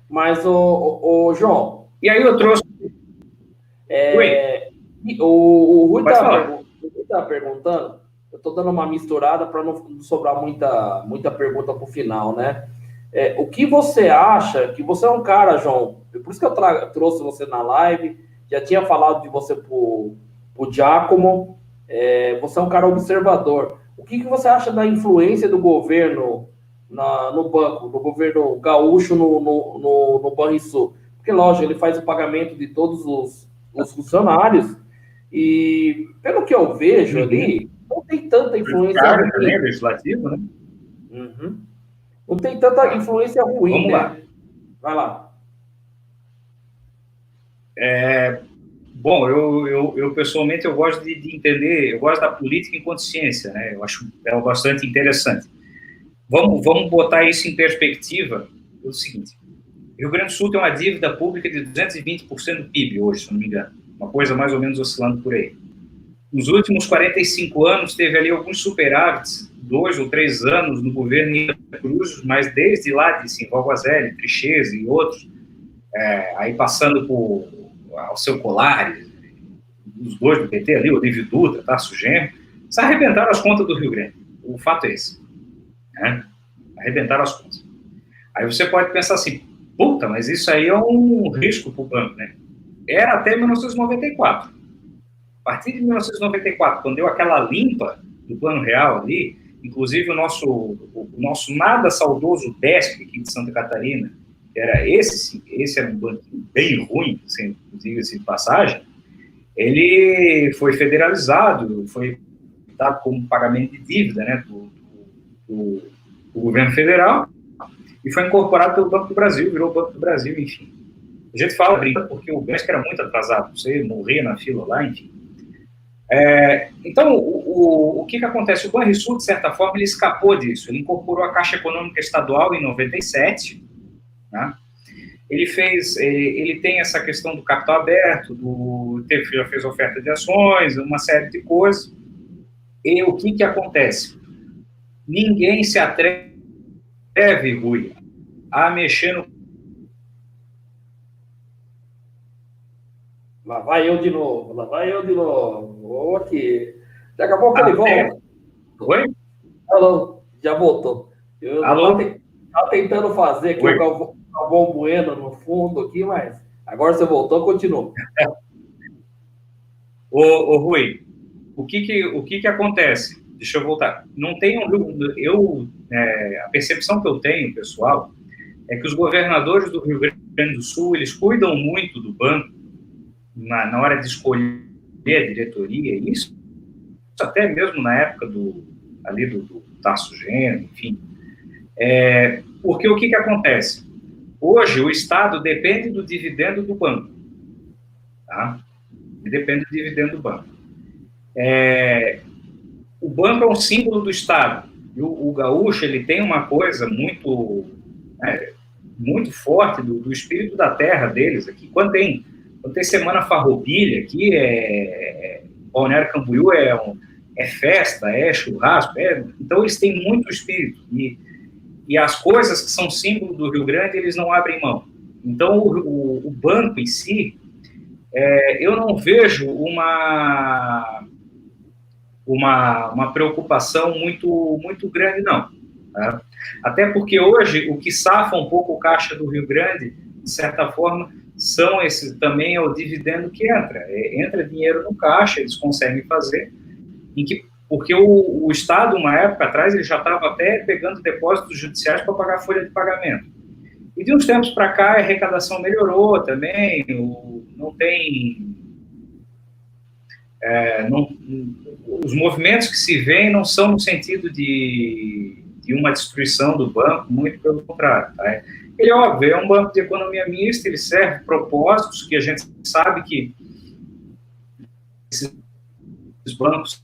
Mas, o João... E aí eu trouxe... O Rui está perguntando, eu estou dando uma misturada para não sobrar muita pergunta para o final, né? O que você acha, que você é um cara, João, por isso que eu trouxe você na live, já tinha falado de você para o Giacomo, você é um cara observador. O que você acha da influência do governo no banco, do governo gaúcho no Banrisul? Porque, lógico, ele faz o pagamento de todos os funcionários e, pelo que eu vejo ali, não tem tanta influência ruim. Também é legislativo, né? Uhum. Não tem tanta influência ruim, Vamos lá. Vai lá. Bom, eu pessoalmente eu gosto de entender, eu gosto da política enquanto ciência, né? Eu acho bastante interessante. Vamos botar isso em perspectiva. É o seguinte: Rio Grande do Sul tem uma dívida pública de 220% do PIB hoje, se não me engano, uma coisa mais ou menos oscilando por aí. Nos últimos 45 anos teve ali alguns superávites, 2 ou 3 anos no governo Nina Cruz, mas desde lá de Simval Guazelli, Trixês e outros, aí passando por Alceu Colares, os dois do PT ali, Olívio Dutra, Tasso Genro, se arrebentaram as contas do Rio Grande. O fato é esse. Né? Arrebentaram as contas. Aí você pode pensar assim, puta, mas isso aí é um risco para o banco, né? Era até 1994. A partir de 1994, quando deu aquela limpa do Plano Real ali, inclusive o nosso nada saudoso DESP aqui de Santa Catarina, que era esse era um banco bem ruim, diga-se de passagem, ele foi federalizado, foi dado como pagamento de dívida, né, do governo federal, e foi incorporado pelo Banco do Brasil, virou o Banco do Brasil, enfim. A gente fala brinca porque o BESC era muito atrasado, você morria na fila lá, enfim. Então, o que acontece? O Banrisul, de certa forma, ele escapou disso. Ele incorporou a Caixa Econômica Estadual em 97, né? Ele tem essa questão do capital aberto, já fez oferta de ações, uma série de coisas. E o que acontece? Ninguém se atreve, Rui, a mexer no... Lá vai eu de novo. Vou aqui. Daqui a pouco ele volta. Oi? Alô, já voltou. Eu estava tentando fazer aqui o Galvão Bueno no fundo aqui, mas agora você voltou, continua. Ô Rui, o que acontece? Deixa eu voltar. Não tem a percepção que eu tenho, pessoal, é que os governadores do Rio Grande do Sul, eles cuidam muito do banco na hora de escolher a diretoria, isso até mesmo na época do Tasso Genro, enfim. Porque o que acontece? Hoje, o Estado depende do dividendo do banco. Tá? Depende do dividendo do banco. O banco é um símbolo do Estado. E o gaúcho, ele tem uma coisa muito, muito forte do espírito da terra deles aqui. Quando tem Semana Farroupilha aqui, Balneário Camboriú é festa, é churrasco, então eles têm muito espírito. E as coisas que são símbolo do Rio Grande, eles não abrem mão. Então, o banco em si, eu não vejo uma preocupação muito, muito grande, não. Tá? Até porque hoje, o que safa um pouco o caixa do Rio Grande, de certa forma, também é o dividendo que entra. Entra dinheiro no caixa, eles conseguem fazer, porque o Estado, uma época atrás, ele já estava até pegando depósitos judiciais para pagar a folha de pagamento. E de uns tempos para cá, a arrecadação melhorou também, não tem... os movimentos que se veem não são no sentido de uma destruição do banco, muito pelo contrário. Tá? Ele, óbvio, é um banco de economia mista, ele serve propósitos que a gente sabe que esses bancos...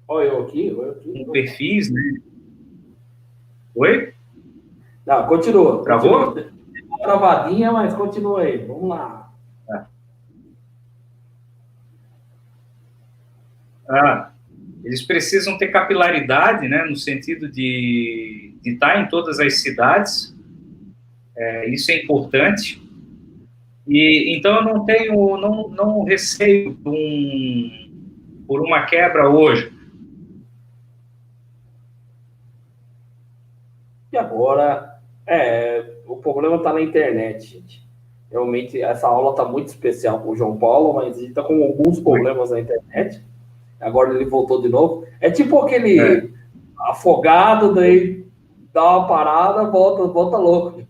Olha eu aqui. Com perfis, né? Oi? Não, continua. Travou? travadinha, mas continua aí. Vamos lá. Eles precisam ter capilaridade, né, no sentido de estar em todas as cidades. Isso é importante. E então eu não tenho, não receio por uma quebra hoje. E agora, o problema está na internet, gente. Realmente, essa aula está muito especial com o João Paulo, mas a gente está com alguns problemas na internet. Agora ele voltou de novo. É tipo aquele afogado, daí dá uma parada, volta louco.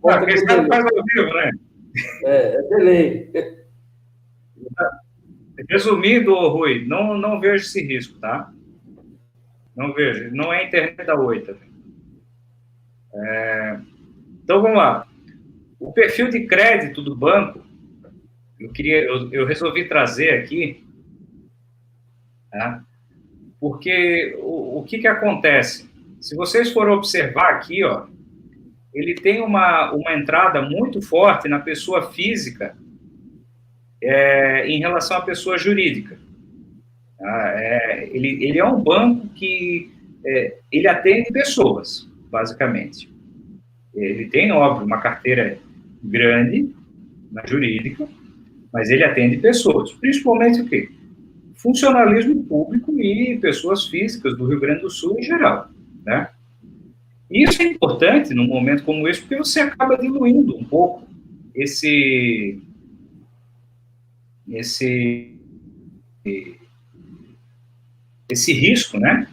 Volta porque está faz ao vivo, né? É delay. Resumindo, Rui, não vejo esse risco, tá? Não vejo. Não é a internet da Oi também. Então, vamos lá. O perfil de crédito do banco, eu resolvi trazer aqui, tá? Porque o que acontece? Se vocês forem observar aqui, ó, ele tem uma entrada muito forte na pessoa física em relação à pessoa jurídica. Tá? Ele é um banco que ele atende pessoas, basicamente. Ele tem, óbvio, uma carteira grande na jurídica, mas ele atende pessoas, principalmente o quê? Funcionalismo público e pessoas físicas do Rio Grande do Sul em geral, né? Isso é importante num momento como esse, porque você acaba diluindo um pouco esse risco, né?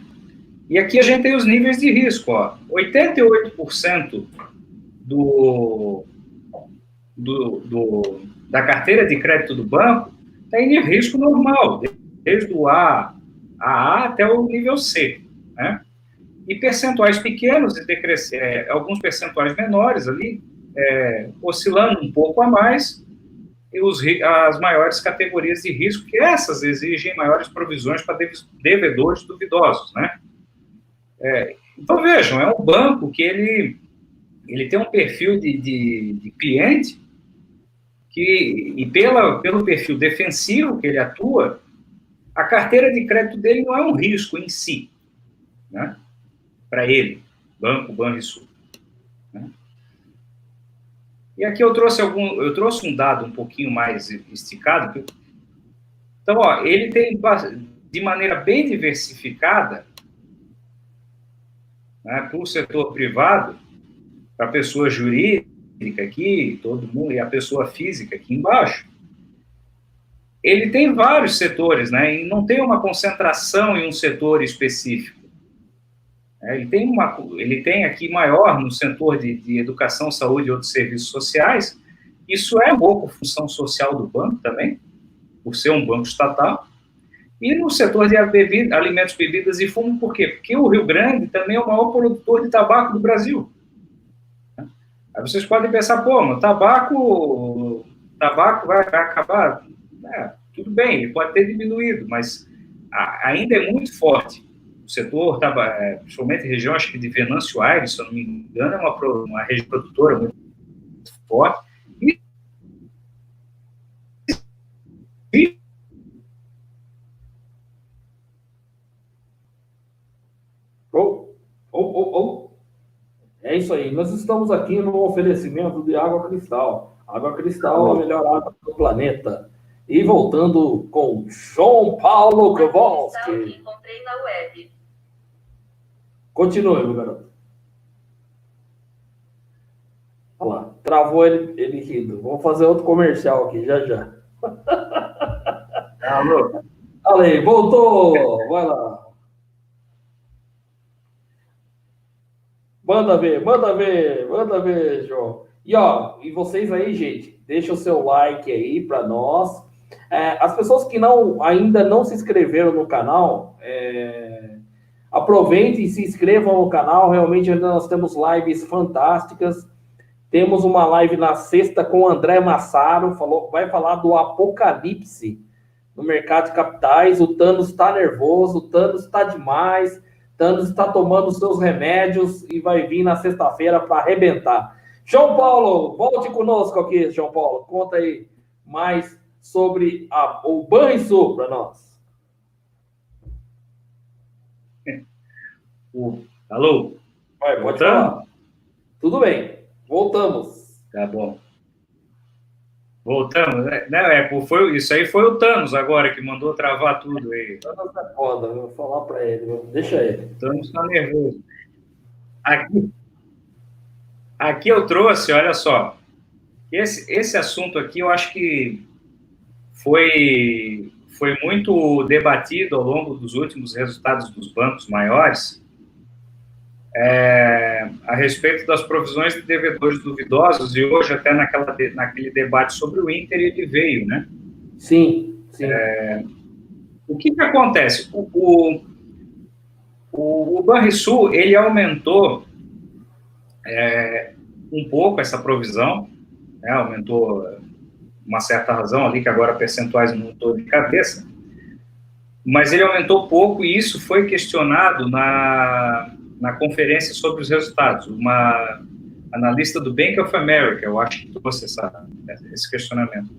E aqui a gente tem os níveis de risco, ó. 88% da carteira de crédito do banco tem risco normal, desde o A até o nível C, né? E percentuais pequenos, alguns percentuais menores ali, oscilando um pouco a mais, e as maiores categorias de risco, que essas exigem maiores provisões para devedores duvidosos, né? Então, vejam, é um banco que ele tem um perfil de cliente e pelo perfil defensivo que ele atua, a carteira de crédito dele não é um risco em si, né? Para ele, Banco Banrisul. Né? E aqui eu trouxe um dado um pouquinho mais esticado. Então, ó, ele tem, de maneira bem diversificada, né, para o setor privado, para a pessoa jurídica aqui, todo mundo, e a pessoa física aqui embaixo, ele tem vários setores, né, e não tem uma concentração em um setor específico. Ele tem aqui maior no setor de educação, saúde e outros serviços sociais. Isso é um pouco função social do banco também, por ser um banco estatal. E no setor de alimentos, bebidas e fumo, por quê? Porque o Rio Grande também é o maior produtor de tabaco do Brasil. Aí vocês podem pensar, pô, mas tabaco vai acabar. Tudo bem, ele pode ter diminuído, mas ainda é muito forte. O setor, principalmente região, acho que de Venâncio Aires, se eu não me engano, é uma região produtora muito forte. É isso aí. Nós estamos aqui no oferecimento de Água Cristal. Água Cristal é a melhor água do planeta. E voltando com João Paulo Kowalski. Encontrei na web. Continue, meu garoto. Olha lá, travou ele rindo. Vamos fazer outro comercial aqui, já. Alô? Ale, voltou! Vai lá. Manda ver, João. E vocês aí, gente, deixa o seu like aí para nós. As pessoas que ainda não se inscreveram no canal, aproveitem e se inscrevam no canal. Realmente nós temos lives fantásticas. Temos uma live na sexta com o André Massaro, vai falar do apocalipse no mercado de capitais. O Thanos está nervoso, o Thanos está demais, o Thanos está tomando seus remédios e vai vir na sexta-feira para arrebentar. João Paulo, volte conosco aqui, João Paulo. Conta aí mais sobre o Banrisul para nós. Alô? Vai, pode falar. Tudo bem, voltamos. Tá bom. Voltamos, né? Isso aí foi o Thanos agora que mandou travar tudo aí. Thanos é foda, vou falar para ele, deixa ele. O Thanos está nervoso. Aqui eu trouxe, olha só, esse assunto aqui eu acho que foi muito debatido ao longo dos últimos resultados dos bancos maiores, a respeito das provisões de devedores duvidosos, e hoje até naquele debate sobre o Inter ele veio, né? Sim. O que acontece? O Banrisul, ele aumentou um pouco essa provisão, né? Aumentou uma certa razão ali, que agora percentuais não estou de cabeça, mas ele aumentou pouco e isso foi questionado na conferência sobre os resultados. Uma analista do Bank of America, eu acho que trouxe esse questionamento.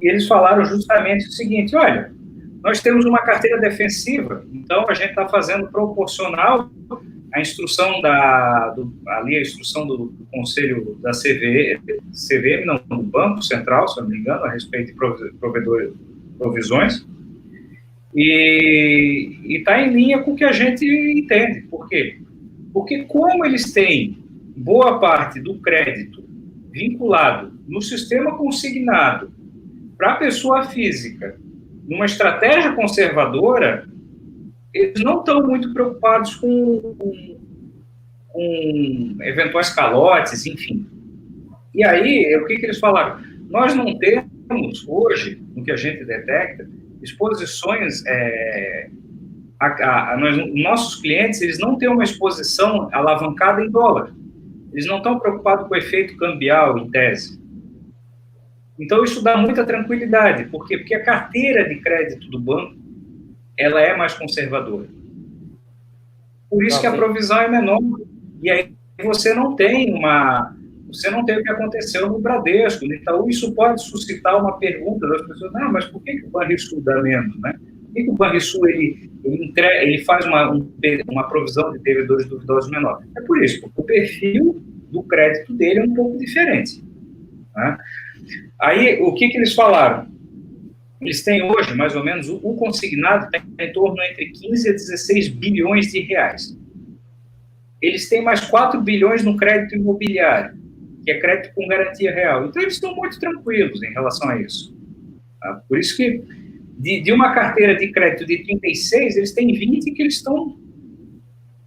E eles falaram justamente o seguinte: olha, nós temos uma carteira defensiva, então a gente está fazendo proporcional à instrução a instrução do Conselho da CVM, não, do Banco Central, se eu não me engano, a respeito de provisões, e está em linha com o que a gente entende. Por quê? Porque como eles têm boa parte do crédito vinculado no sistema consignado para a pessoa física, numa estratégia conservadora, eles não estão muito preocupados com eventuais calotes, enfim. E aí, o que eles falaram? Nós não temos, hoje, no que a gente detecta, exposições... nossos clientes, eles não têm uma exposição alavancada em dólar. Eles não estão preocupados com o efeito cambial, em tese. Então, isso dá muita tranquilidade. Por quê? Porque a carteira de crédito do banco, ela é mais conservadora. Por isso que a provisão é menor. E aí você não tem o que aconteceu no Bradesco, no Itaú. Isso pode suscitar uma pergunta das pessoas: não, mas por que o Banrisul dá menos, né? Por que o Banrisul ele faz uma provisão de devedores duvidosos menor? É por isso, porque o perfil do crédito dele é um pouco diferente, né? Aí, o que eles falaram? Eles têm hoje, mais ou menos, o consignado está em torno entre 15 a 16 bilhões de reais. Eles têm mais 4 bilhões no crédito imobiliário, que é crédito com garantia real. Então, eles estão muito tranquilos em relação a isso. Tá? Por isso que, de uma carteira de crédito de 36, eles têm 20 que eles estão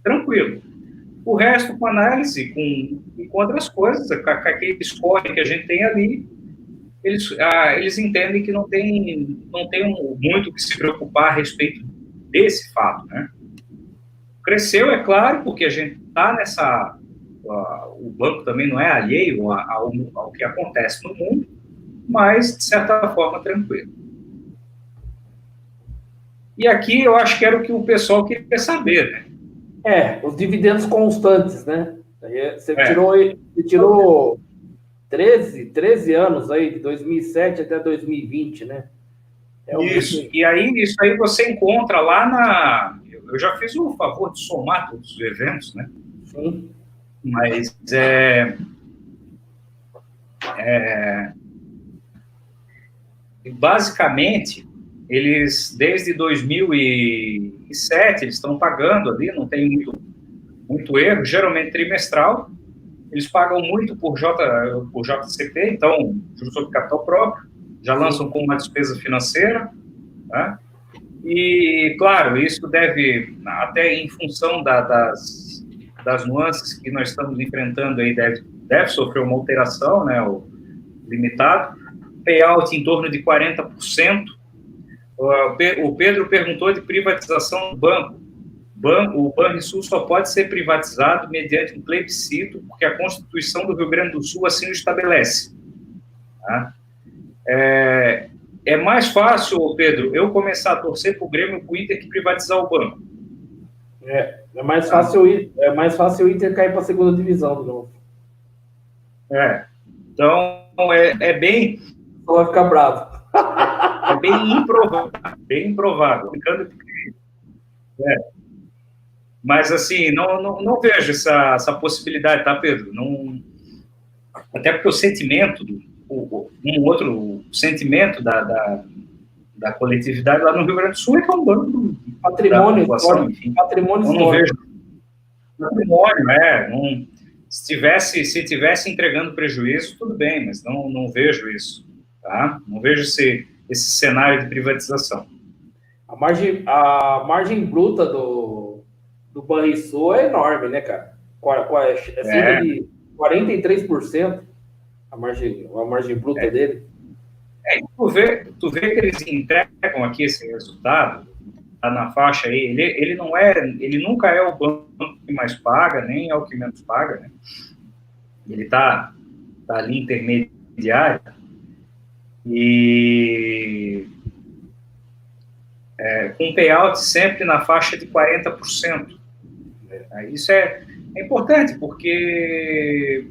tranquilos. O resto, com análise, com outras coisas, com aquele score que a gente tem ali, eles entendem que não tem muito que se preocupar a respeito desse fato, né? Cresceu, é claro, porque a gente está o banco também não é alheio ao que acontece no mundo, mas, de certa forma, tranquilo. E aqui eu acho que era o que o pessoal queria saber, né? Os dividendos constantes, né? Você tirou 13 anos aí, de 2007 até 2020, né? Isso. E aí, isso aí você encontra lá eu já fiz o favor de somar todos os eventos, né? Sim. Mas basicamente, eles, desde 2007, eles estão pagando ali, não tem muito erro, geralmente trimestral. Eles pagam muito por JCP, então, juros sobre capital próprio, já lançam com uma despesa financeira, né? E, claro, isso deve, até em função das nuances que nós estamos enfrentando aí, deve sofrer uma alteração, né, o limitado. Payout em torno de 40%. O Pedro perguntou de privatização do banco. O Banrisul só pode ser privatizado mediante um plebiscito, porque a Constituição do Rio Grande do Sul assim o estabelece. Tá? É mais fácil, Pedro, eu começar a torcer para o Grêmio e para o Inter que privatizar o banco. É mais fácil o Inter cair para a segunda divisão de novo. Então, é bem... Só vai ficar bravo. É bem improvável. Mas, assim, não vejo essa possibilidade, tá, Pedro? Não, até porque o sentimento, o sentimento da coletividade lá no Rio Grande do Sul é que é um banco do patrimônio histórico. Enfim. Patrimônio eu não histórico. vejo patrimônio, se tivesse entregando prejuízo, tudo bem, mas não vejo isso, tá? Não vejo esse cenário de privatização. A margem bruta do Banrisul é enorme, né, cara? É cerca de 43% a margem bruta dele. Tu vê que eles entregam aqui esse resultado, tá na faixa aí, ele nunca é o banco que mais paga, nem é o que menos paga, né? Ele tá ali intermediário, e com payout sempre na faixa de 40%. Isso é importante, porque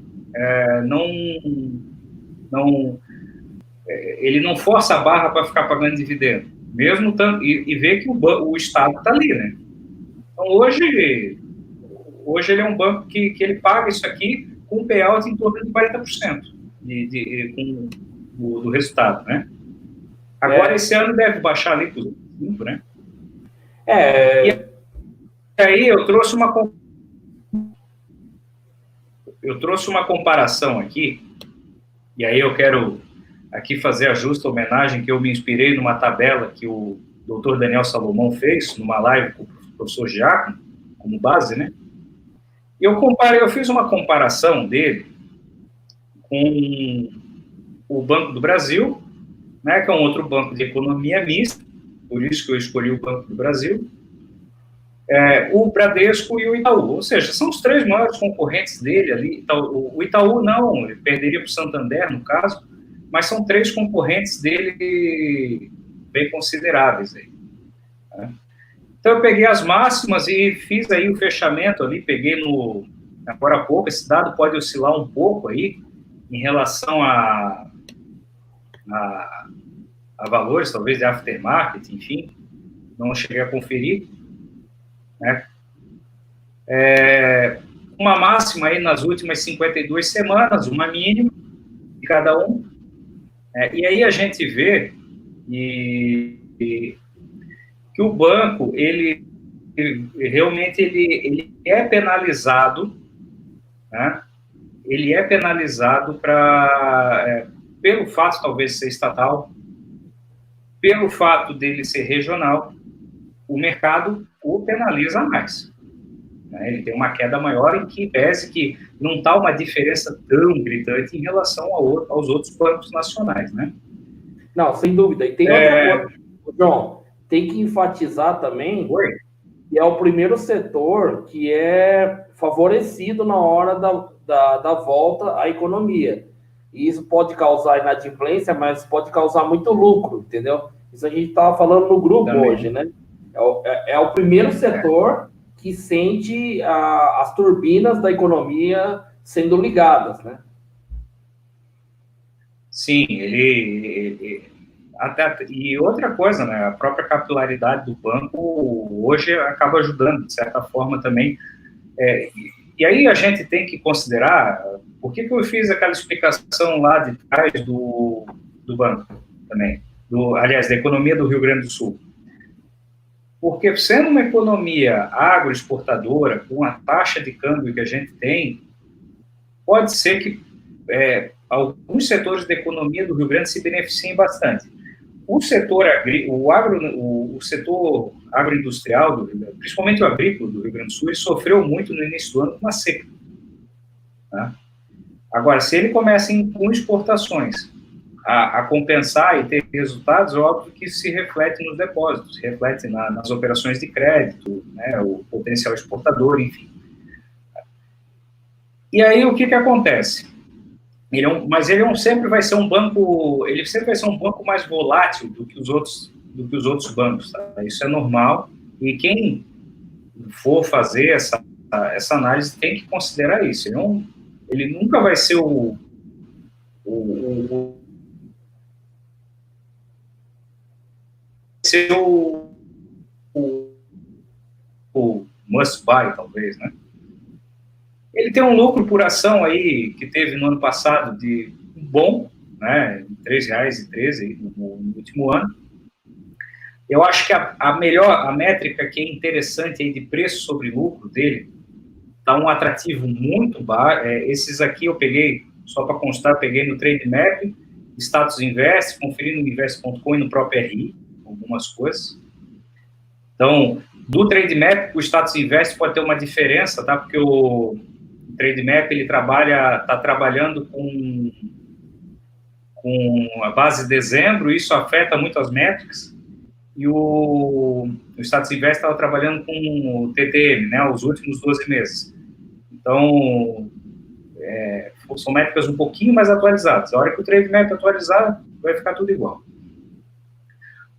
ele não força a barra para ficar pagando dividendo, mesmo e vê que o Estado está ali, né? Então, hoje ele é um banco que ele paga isso aqui com um payout em torno de 40% do resultado, né? Agora, esse ano deve baixar ali para os 5%, né? E aí eu trouxe uma comparação aqui, e aí eu quero aqui fazer a justa homenagem que eu me inspirei numa tabela que o Dr. Daniel Salomão fez numa live com o professor Giacomo, como base, né? E eu fiz uma comparação dele com o Banco do Brasil, né, que é um outro banco de economia mista, por isso que eu escolhi o Banco do Brasil, o Bradesco e o Itaú, ou seja, são os três maiores concorrentes dele ali. O Itaú não, ele perderia para o Santander, no caso, mas são três concorrentes dele bem consideráveis aí, né? Então eu peguei as máximas e fiz aí o fechamento ali, peguei agora há pouco, esse dado pode oscilar um pouco aí, em relação a valores, talvez de aftermarket, enfim, não cheguei a conferir, né? Uma máxima aí nas últimas 52 semanas, uma mínima de cada um, e aí a gente vê que o banco, ele realmente ele é penalizado, né? Ele é penalizado pelo fato, talvez, de ser estatal, pelo fato dele ser regional, o mercado o penaliza mais, né? Ele tem uma queda maior, em que pese que não está uma diferença tão gritante em relação aos outros bancos nacionais, né? Não, sem dúvida. E tem outra coisa, João, tem que enfatizar também que é o primeiro setor que é favorecido na hora da volta à economia. E isso pode causar inadimplência, mas pode causar muito lucro, entendeu? Isso a gente estava falando no grupo também hoje, né? É o primeiro setor que sente as turbinas da economia sendo ligadas, né? Sim, e outra coisa, né? A própria capilaridade do banco hoje acaba ajudando, de certa forma, também. E aí a gente tem que considerar, por que eu fiz aquela explicação lá de trás do banco também, aliás, da economia do Rio Grande do Sul. Porque sendo uma economia agroexportadora, com a taxa de câmbio que a gente tem, pode ser que alguns setores da economia do Rio Grande se beneficiem bastante. O setor agroindustrial, principalmente o agrícola do Rio Grande do Sul, ele sofreu muito no início do ano com uma seca, tá? Agora, se ele começa com exportações a compensar e ter resultados, óbvio que se reflete nos depósitos, se reflete nas operações de crédito, né, o potencial exportador, enfim. E aí, o que acontece? Mas ele sempre vai ser um banco mais volátil do que os outros bancos, tá? Isso é normal, e quem for fazer essa análise tem que considerar isso. Ele nunca vai ser o seu o must buy, talvez, né? Ele tem um lucro por ação aí que teve no ano passado de bom, né? R$ 3,13 no último ano. Eu acho que a métrica que é interessante aí de preço sobre lucro dele está um atrativo muito baixo. Esses aqui eu peguei, só para constar, peguei no Trademap, Status Invest, conferi no invest.com e no próprio RI, algumas coisas. Então, do Trademap, o Status Invest pode ter uma diferença, tá? Porque o Trademap, ele está trabalhando com a base de dezembro, isso afeta muito as métricas, e o Status Invest estava trabalhando com o TTM, né, os últimos 12 meses. Então, são métricas um pouquinho mais atualizadas. A hora que o Trademap atualizar, vai ficar tudo igual.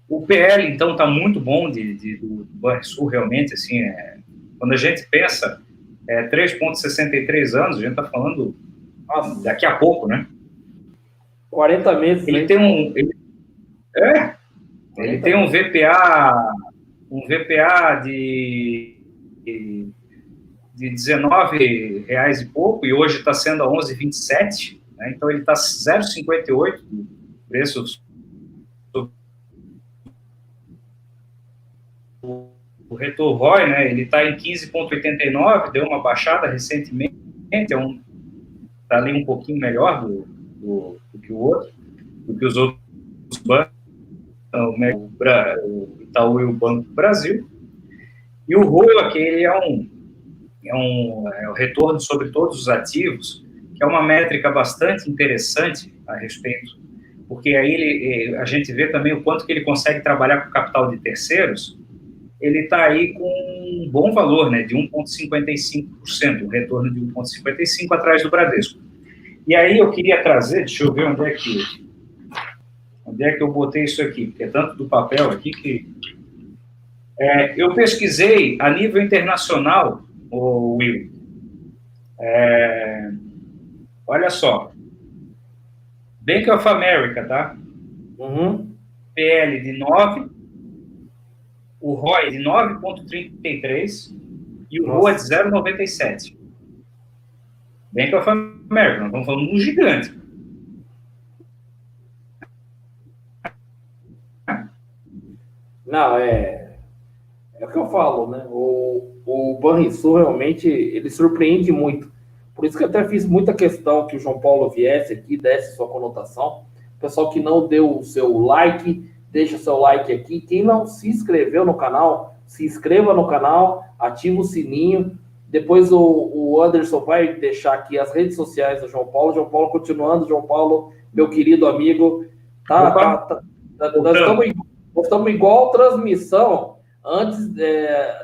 O PL, então, está muito bom do Banrisul, realmente, assim, quando a gente pensa 3,63 anos, a gente está falando daqui a pouco, né? 40 meses. Ele tem ele tem um VPA de R$19 e pouco, e hoje está sendo a 11,27, né? Então ele está 0,58 do preço. O retorno ROI, né, ele está em 15,89, deu uma baixada recentemente, está ali um pouquinho melhor do que o outro, do que os outros bancos, o Itaú e o Banco do Brasil. E o ROI aqui, ele é o retorno sobre todos os ativos, que é uma métrica bastante interessante a respeito, porque aí a gente vê também o quanto que ele consegue trabalhar com capital de terceiros. Ele está aí com um bom valor, né, de 1,55%, um retorno de 1,55% atrás do Bradesco. E aí eu queria trazer, deixa eu ver onde é que eu botei isso aqui, porque é tanto do papel aqui que... eu pesquisei a nível internacional, Will. Olha só. Bank of America, tá? PL de 9, o ROI de 9,33 e o ROA de 0,97. Bank of America, nós estamos falando de um gigante. Não, é o que eu falo, né? O Banrisul realmente ele surpreende muito. Por isso que eu até fiz muita questão que o João Paulo viesse aqui, desse sua conotação. Pessoal que não deu o seu like, deixa o seu like aqui. Quem não se inscreveu no canal, se inscreva no canal, ativa o sininho. Depois o Anderson vai deixar aqui as redes sociais do João Paulo. João Paulo continuando, João Paulo, meu querido amigo. Nós estamos igual transmissão, antes,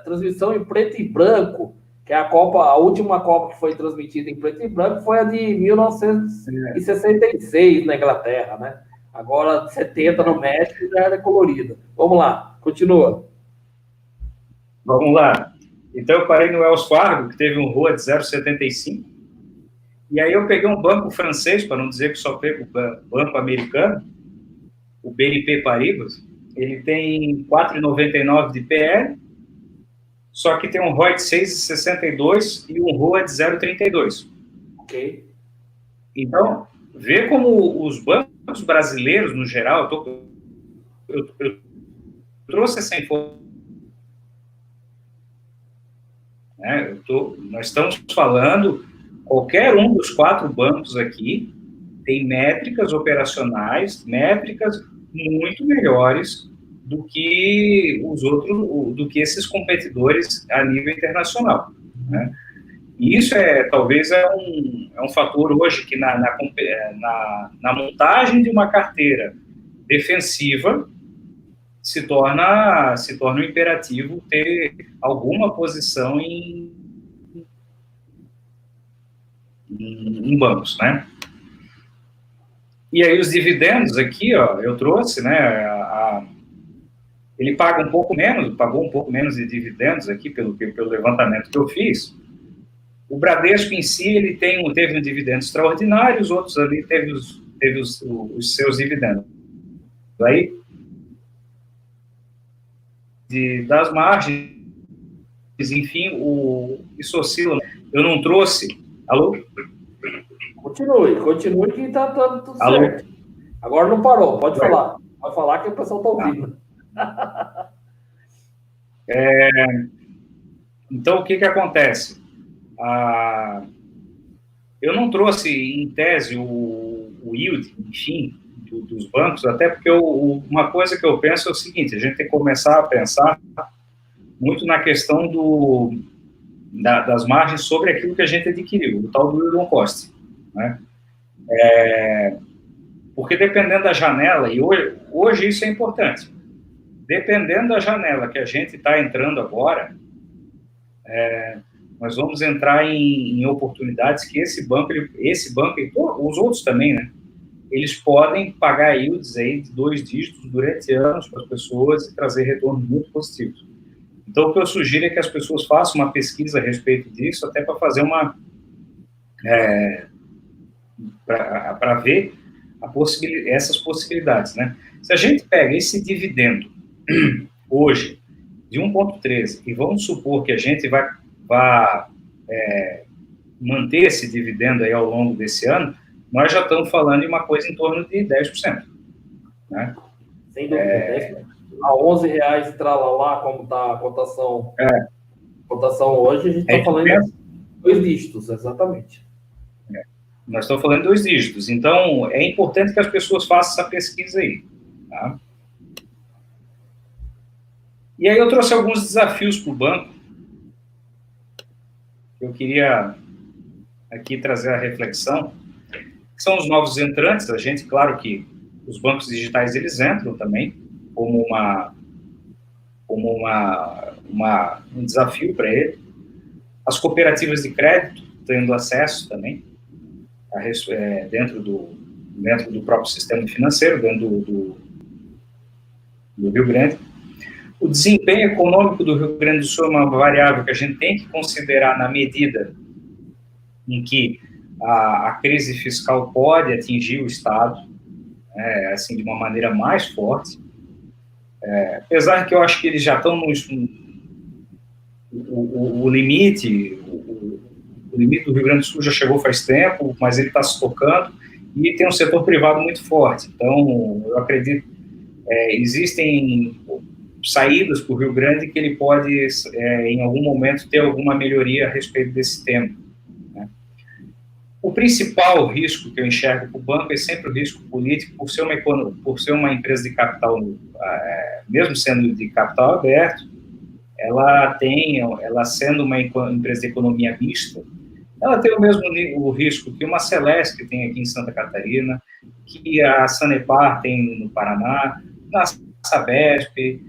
transmissão em preto e branco, que é a última Copa que foi transmitida em preto e branco foi a de 1966 na Inglaterra, né? Agora 70 no México já era colorida. Vamos lá, continua. Vamos lá. Então eu parei no Wells Fargo, que teve um ROA de 0,75, e aí eu peguei um banco francês, para não dizer que só pego banco americano, o BNP Paribas. Ele tem 4,99 de PL, só que tem um ROI de 6,62 e um ROA de 0,32. Ok. Então, vê como os bancos brasileiros, no geral, eu trouxe essa informação. Nós estamos falando, qualquer um dos 4 bancos aqui tem métricas operacionais, métricas muito melhores do que os outros, do que esses competidores a nível internacional, né? E isso talvez é um fator hoje que na montagem de uma carteira defensiva se torna um imperativo ter alguma posição em bancos, né? E aí os dividendos aqui, ó, eu trouxe, né, ele pagou um pouco menos de dividendos aqui pelo levantamento que eu fiz. O Bradesco em si, ele teve um dividendo extraordinário, os outros ali teve teve os seus dividendos. Aí, das margens, enfim, isso oscila. Eu não trouxe... Alô? Continue que tá tudo certo. Agora não parou, pode falar. Pode falar que o pessoal está ouvindo. Então, o que acontece? Eu não trouxe, em tese, o yield, enfim, dos bancos, até porque uma coisa que eu penso é o seguinte: a gente tem que começar a pensar muito na questão das margens sobre aquilo que a gente adquiriu, o tal do yield on cost, né? Porque dependendo da janela, e hoje isso é importante, dependendo da janela que a gente está entrando agora, nós vamos entrar em oportunidades que esse banco e os outros também, né? Eles podem pagar yields aí de 2 dígitos durante anos para as pessoas e trazer retornos muito positivos. Então, o que eu sugiro é que as pessoas façam uma pesquisa a respeito disso, até para fazer para ver essas possibilidades, né? Se a gente pega esse dividendo hoje de 1,13 e vamos supor que a gente vai manter esse dividendo aí ao longo desse ano, nós já estamos falando de uma coisa em torno de 10%. Né? Sem dúvida, 10%. A R$11 e tralalá, como está a cotação, hoje, a gente está falando de 2 dígitos, exatamente. Nós estamos falando de 2 dígitos. Então, é importante que as pessoas façam essa pesquisa aí. Tá? E aí eu trouxe alguns desafios para o banco. Eu queria aqui trazer a reflexão, que são os novos entrantes. A gente, claro que os bancos digitais, eles entram também como um desafio para ele. As cooperativas de crédito tendo acesso também, dentro do próprio sistema financeiro, dentro do Rio Grande. O desempenho econômico do Rio Grande do Sul é uma variável que a gente tem que considerar na medida em que a crise fiscal pode atingir o Estado, assim, de uma maneira mais forte. Apesar que eu acho que eles já estão o limite do Rio Grande do Sul já chegou faz tempo, mas ele está se tocando e tem um setor privado muito forte. Então, eu acredito existem saídas para o Rio Grande que ele pode, em algum momento, ter alguma melhoria a respeito desse tema. Né? O principal risco que eu enxergo para o banco é sempre o risco político, por ser uma empresa de capital, mesmo sendo de capital aberto, ela sendo uma empresa de economia mista, ela tem o mesmo risco que uma Celesc que tem aqui em Santa Catarina, que a Sanepar tem no Paraná, na Sabesp,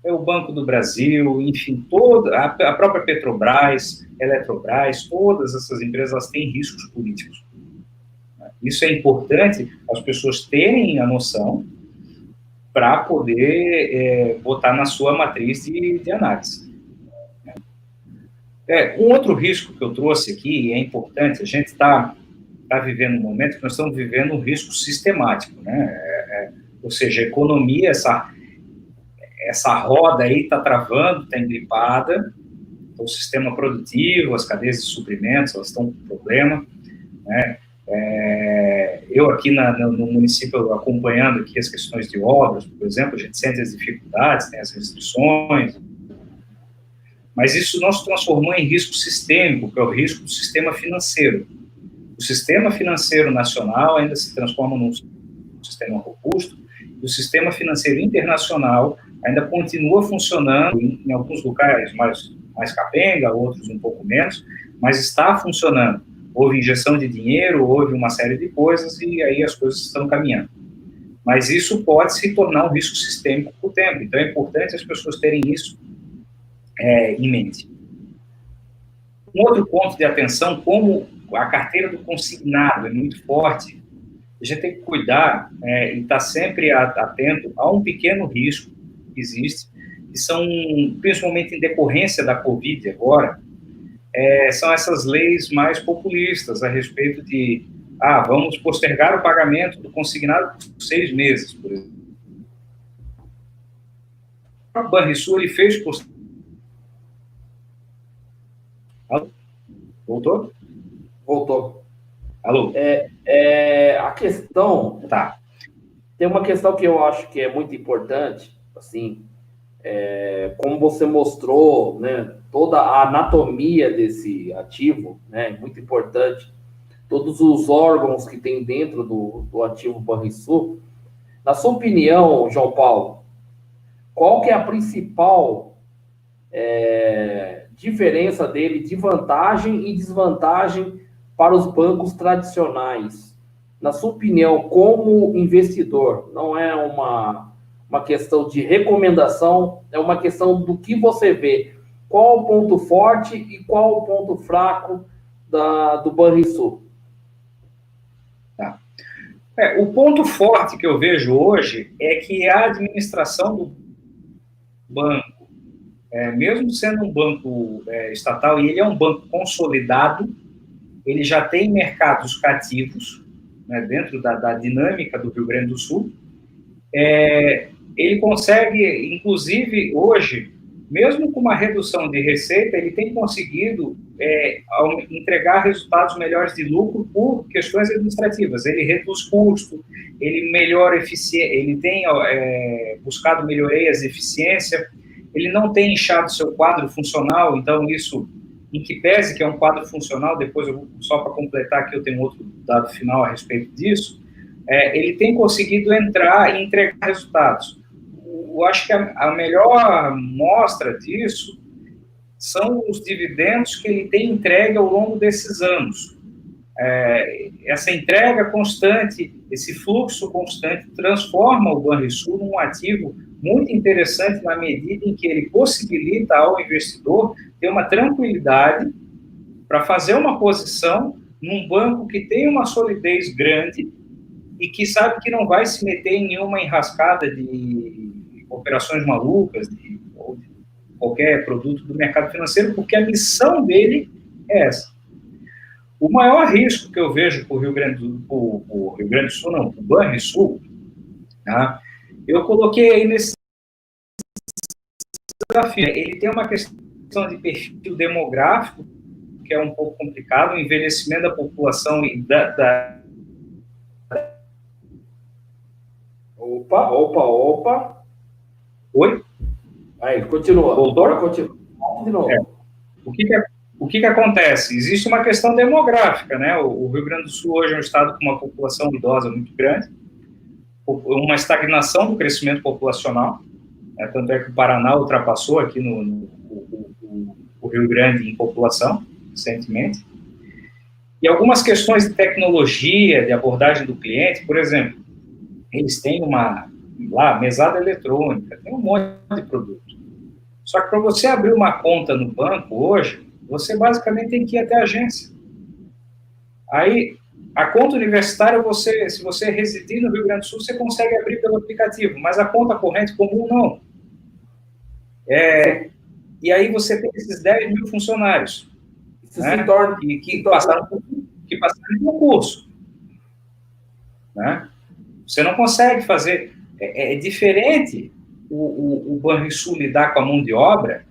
o Banco do Brasil, enfim, a própria Petrobras, Eletrobras, todas essas empresas elas têm riscos políticos. Isso é importante as pessoas terem a noção para poder botar na sua matriz de análise. Um outro risco que eu trouxe aqui, e é importante, a gente está vivendo um momento que nós estamos vivendo um risco sistemático, né? Ou seja, a economia, essa roda aí está travando, está engripada, então, o sistema produtivo, as cadeias de suprimentos, elas estão com problema, né? Eu aqui no município, acompanhando aqui as questões de obras, por exemplo, a gente sente as dificuldades, tem as restrições, mas isso não se transformou em risco sistêmico, que é o risco do sistema financeiro. O sistema financeiro nacional ainda se transforma num sistema robusto, e o sistema financeiro internacional ainda continua funcionando, em alguns lugares mais capenga, outros um pouco menos, mas está funcionando. Houve injeção de dinheiro, houve uma série de coisas, e aí as coisas estão caminhando. Mas isso pode se tornar um risco sistêmico com o tempo, então é importante as pessoas terem isso em mente. Um outro ponto de atenção, como a carteira do consignado é muito forte, a gente tem que cuidar e estar sempre atento a um pequeno risco que existe, que são, principalmente em decorrência da Covid agora, são essas leis mais populistas a respeito de vamos postergar o pagamento do consignado por 6 meses, por exemplo. O Banrisul, ele fez... Voltou? Voltou. Alô? A questão... Tá. Tem uma questão que eu acho que é muito importante, assim, como você mostrou, né, toda a anatomia desse ativo, né, muito importante, todos os órgãos que tem dentro do ativo Banrisul. Na sua opinião, João Paulo, qual que é a principal diferença dele de vantagem e desvantagem para os bancos tradicionais? Na sua opinião, como investidor, não é uma questão de recomendação, é uma questão do que você vê. Qual o ponto forte e qual o ponto fraco do Banrisul? Tá. O ponto forte que eu vejo hoje é que a administração do banco, mesmo sendo um banco estatal, e ele é um banco consolidado, ele já tem mercados cativos, né, dentro da dinâmica do Rio Grande do Sul. Ele consegue, inclusive, hoje, mesmo com uma redução de receita, ele tem conseguido entregar resultados melhores de lucro por questões administrativas. Ele reduz custo, ele melhora eficiência, ele tem buscado melhorias de eficiência, ele não tem inchado seu quadro funcional, então isso, em que pese que é um quadro funcional, depois só para completar aqui eu tenho outro dado final a respeito disso, ele tem conseguido entrar e entregar resultados. Eu acho que a melhor mostra disso são os dividendos que ele tem entregue ao longo desses anos. Essa entrega constante, esse fluxo constante, transforma o Banrisul num ativo muito interessante na medida em que ele possibilita ao investidor ter uma tranquilidade para fazer uma posição num banco que tem uma solidez grande e que sabe que não vai se meter em nenhuma enrascada de operações malucas, ou de qualquer produto do mercado financeiro, porque a missão dele é essa. O maior risco que eu vejo para o Rio Grande do Sul, não, para o Banrisul, tá? Eu coloquei aí nesse desafio. Ele tem uma questão de perfil demográfico, que é um pouco complicado, o envelhecimento da população e Opa. Oi? Aí, continua. Voltou? Agora continua. De novo. O que acontece? Existe uma questão demográfica, né? O Rio Grande do Sul hoje é um estado com uma população idosa muito grande, uma estagnação do crescimento populacional, né? Tanto é que o Paraná ultrapassou aqui o Rio Grande em população, recentemente. E algumas questões de tecnologia, de abordagem do cliente, por exemplo, eles têm mesada eletrônica, tem um monte de produto. Só que para você abrir uma conta no banco hoje, você basicamente tem que ir até a agência. Aí, a conta universitária, se você residir no Rio Grande do Sul, você consegue abrir pelo aplicativo, mas a conta corrente comum, não. E aí você tem esses 10 mil funcionários, né, que passaram por concurso. Né? Você não consegue fazer... É diferente o Banrisul lidar com a mão de obra,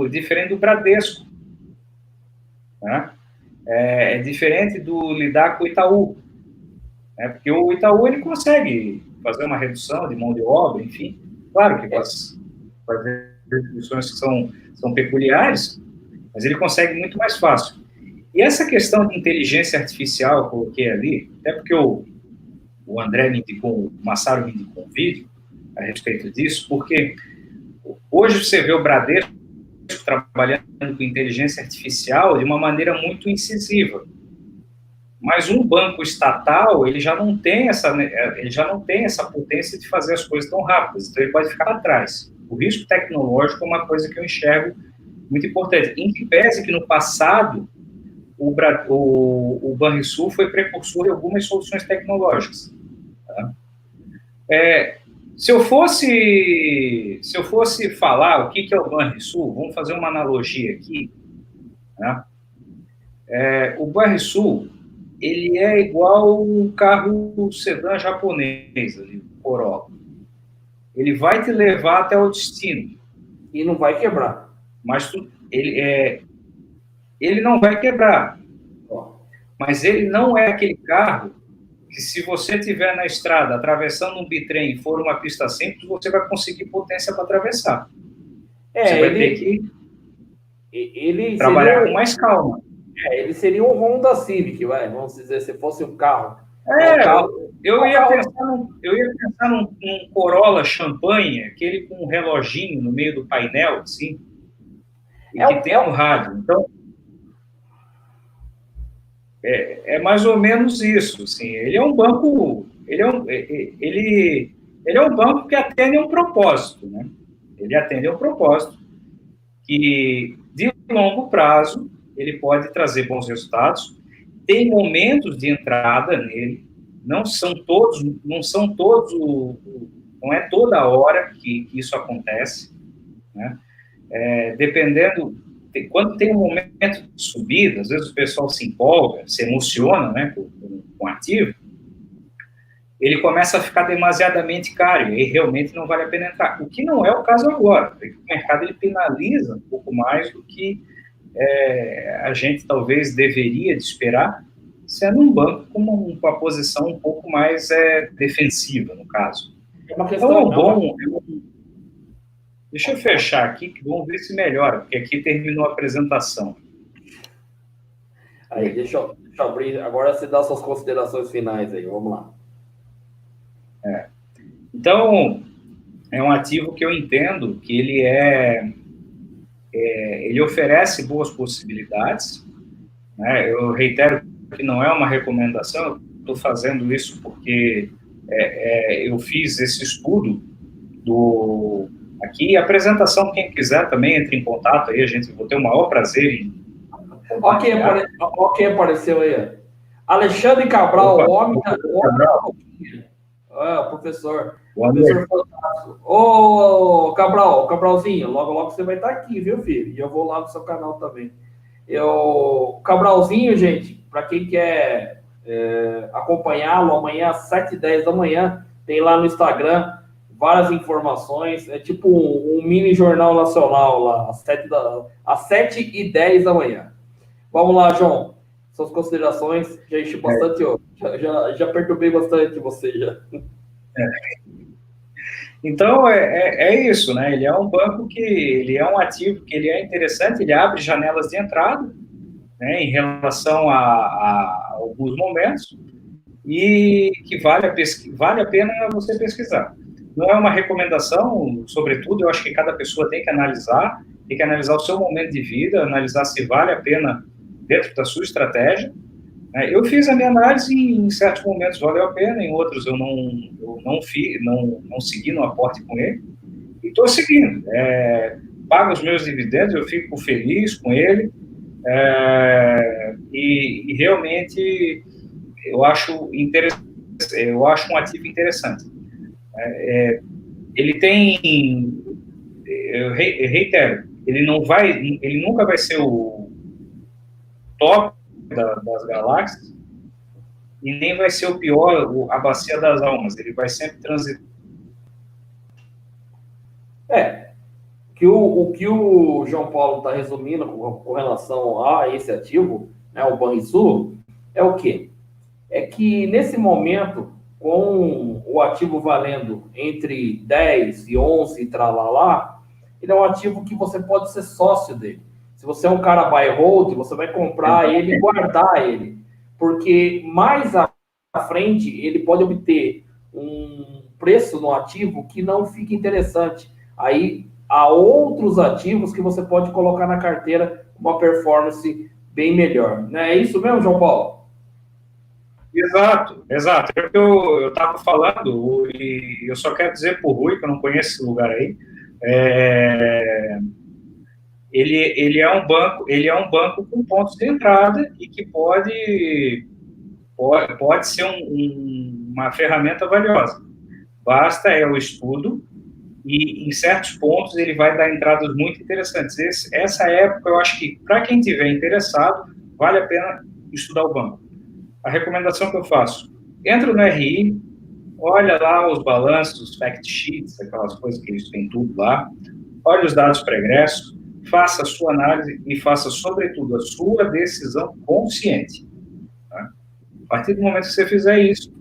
diferente do Bradesco. Né? É diferente do lidar com o Itaú. Né? Porque o Itaú ele consegue fazer uma redução de mão de obra, enfim. Claro que com as reduções que são peculiares, mas ele consegue muito mais fácil. E essa questão de inteligência artificial, eu coloquei ali, até porque o André me indicou, o Massaro me indicou um vídeo a respeito disso, porque hoje você vê o Bradesco trabalhando com inteligência artificial de uma maneira muito incisiva. Mas um banco estatal, ele já não tem essa potência de fazer as coisas tão rápidas, então ele pode ficar atrás. O risco tecnológico é uma coisa que eu enxergo muito importante. Em que pese que no passado o Banrisul foi precursor de algumas soluções tecnológicas. Tá? Se eu fosse falar o que é o Banrisul, vamos fazer uma analogia aqui. Né? O Banrisul, ele é igual um carro sedã japonês, ali, Corolla. Ele vai te levar até o destino. E não vai quebrar. Mas ele não vai quebrar. Mas ele não é aquele carro que, se você estiver na estrada atravessando um bitrem e for uma pista simples, você vai conseguir potência para atravessar. Você vai ter que trabalhar com mais calma. Ele seria um Honda Civic, vamos dizer, se fosse um carro. Eu ia pensar num Corolla champanhe, aquele com um reloginho no meio do painel, assim, e que tem um rádio. Então, é mais ou menos isso, assim. Ele é um banco, ele é um banco que atende a um propósito, né? Ele atende a um propósito que, de longo prazo, ele pode trazer bons resultados. Tem momentos de entrada nele, não é toda hora que isso acontece, né? Dependendo, quando tem um momento de subida, às vezes o pessoal se empolga, se emociona, né, com o ativo, ele começa a ficar demasiadamente caro, e aí realmente não vale a pena entrar. O que não é o caso agora, porque o mercado ele penaliza um pouco mais do que a gente talvez deveria de esperar, sendo um banco com uma posição um pouco mais defensiva, no caso. Deixa eu fechar aqui, que vamos ver se melhora, porque aqui terminou a apresentação. Aí, deixa eu abrir. Agora você dá suas considerações finais aí, vamos lá. Então, é um ativo que eu entendo que ele oferece boas possibilidades, né? Eu reitero que não é uma recomendação, eu estou fazendo isso porque eu fiz esse estudo aqui, a apresentação, quem quiser também entre em contato aí, vou ter o maior prazer em Ó quem apareceu aí. Alexandre Cabral, o homem o professor. Professor fantástico. Ô, Cabralzinho, logo você vai estar aqui, viu, filho? E eu vou lá no seu canal também. Cabralzinho, gente, para quem quer acompanhá-lo, amanhã às 7h10 da manhã, tem lá no Instagram várias informações. É tipo um mini jornal nacional lá, às 7h10 da manhã. Vamos lá, João. Suas considerações. Já enchi bastante, já perturbei bastante você já. Então, é isso, né? Ele é um banco ele é um ativo que ele é interessante, ele abre janelas de entrada, né, em relação a alguns momentos, e que vale a pena você pesquisar. Não é uma recomendação, sobretudo, eu acho que cada pessoa tem que analisar o seu momento de vida, analisar se vale a pena dentro da sua estratégia. Eu fiz a minha análise e em certos momentos valeu a pena, em outros eu não segui no aporte com ele, e estou seguindo. Pago os meus dividendos, eu fico feliz com ele, e realmente eu acho um ativo interessante. Ele tem, eu reitero, ele nunca vai ser o top das galáxias, e nem vai ser o pior, a bacia das almas. Ele vai sempre transitar. O que o João Paulo está resumindo com relação a esse ativo, né, o Banrisul, é o quê? É que nesse momento, com o ativo valendo entre 10 e 11 e tralalá, ele é um ativo que você pode ser sócio dele. Se você é um cara buy hold, você vai comprar ele e guardar ele. Porque mais à frente, ele pode obter um preço no ativo que não fica interessante. Aí, há outros ativos que você pode colocar na carteira uma performance bem melhor. Não é isso mesmo, João Paulo? Exato. É o que eu estava falando, e eu só quero dizer para o Rui, que eu não conheço esse lugar aí, ele é um banco com pontos de entrada e que pode ser uma ferramenta valiosa. Basta o estudo, e em certos pontos ele vai dar entradas muito interessantes. Essa época, eu acho que para quem estiver interessado, vale a pena estudar o banco. a recomendação que eu faço, entra no RI, olha lá os balanços, os fact sheets, aquelas coisas que eles têm tudo lá, olha os dados pregressos, faça a sua análise e faça, sobretudo, a sua decisão consciente. Tá? A partir do momento que você fizer isso,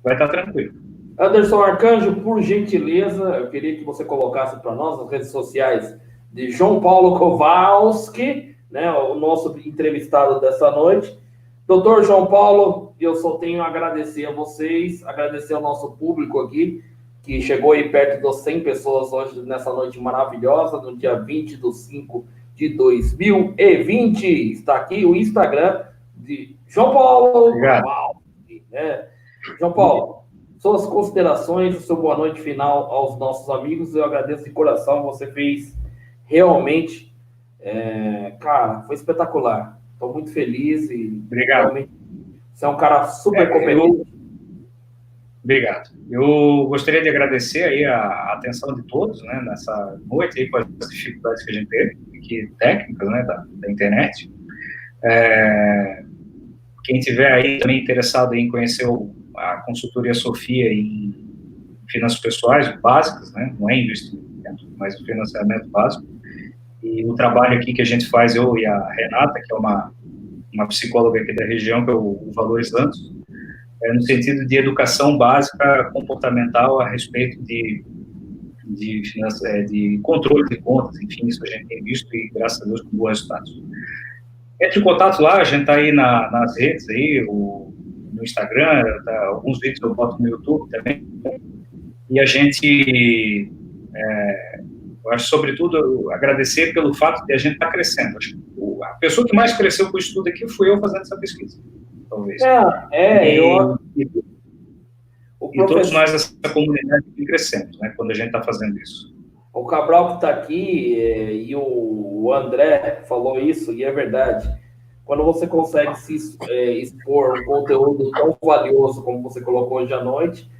vai estar tranquilo. Anderson Arcanjo, por gentileza, eu queria que você colocasse para nós nas redes sociais de João Paulo Kowalski, né, o nosso entrevistado dessa noite. Doutor João Paulo, eu só tenho a agradecer a vocês, agradecer ao nosso público aqui, que chegou aí perto das 100 pessoas hoje, nessa noite maravilhosa, no dia 20/5/2020. Está aqui o Instagram de João Paulo Kowalski, né? João Paulo, suas considerações, o seu boa noite final aos nossos amigos, eu agradeço de coração, você fez realmente, cara, foi espetacular. Estou muito feliz e obrigado. Realmente você é um cara super competente. Obrigado. Eu gostaria de agradecer aí a atenção de todos, né, nessa noite aí com as dificuldades que a gente teve, aqui, técnicas, né, da internet. Quem tiver aí também interessado em conhecer a consultoria Sofia em finanças pessoais básicas, né, não é investimento, mas o financiamento básico. E o trabalho aqui que a gente faz, eu e a Renata, que é uma psicóloga aqui da região, que é o Valores Santos, no sentido de educação básica comportamental a respeito de controle de contas, enfim, isso a gente tem visto e, graças a Deus, com bons resultados. Entre em contato lá, a gente está aí nas redes, aí, no Instagram, alguns vídeos eu boto no YouTube também, e a gente... eu acho, sobretudo, agradecer pelo fato de a gente estar crescendo. Acho que a pessoa que mais cresceu com o estudo aqui fui eu fazendo essa pesquisa, talvez. E todos nós, essa comunidade, crescemos, né, quando a gente está fazendo isso. O Cabral que está aqui e o André falou isso, e é verdade. Quando você consegue se expor um conteúdo tão valioso como você colocou hoje à noite,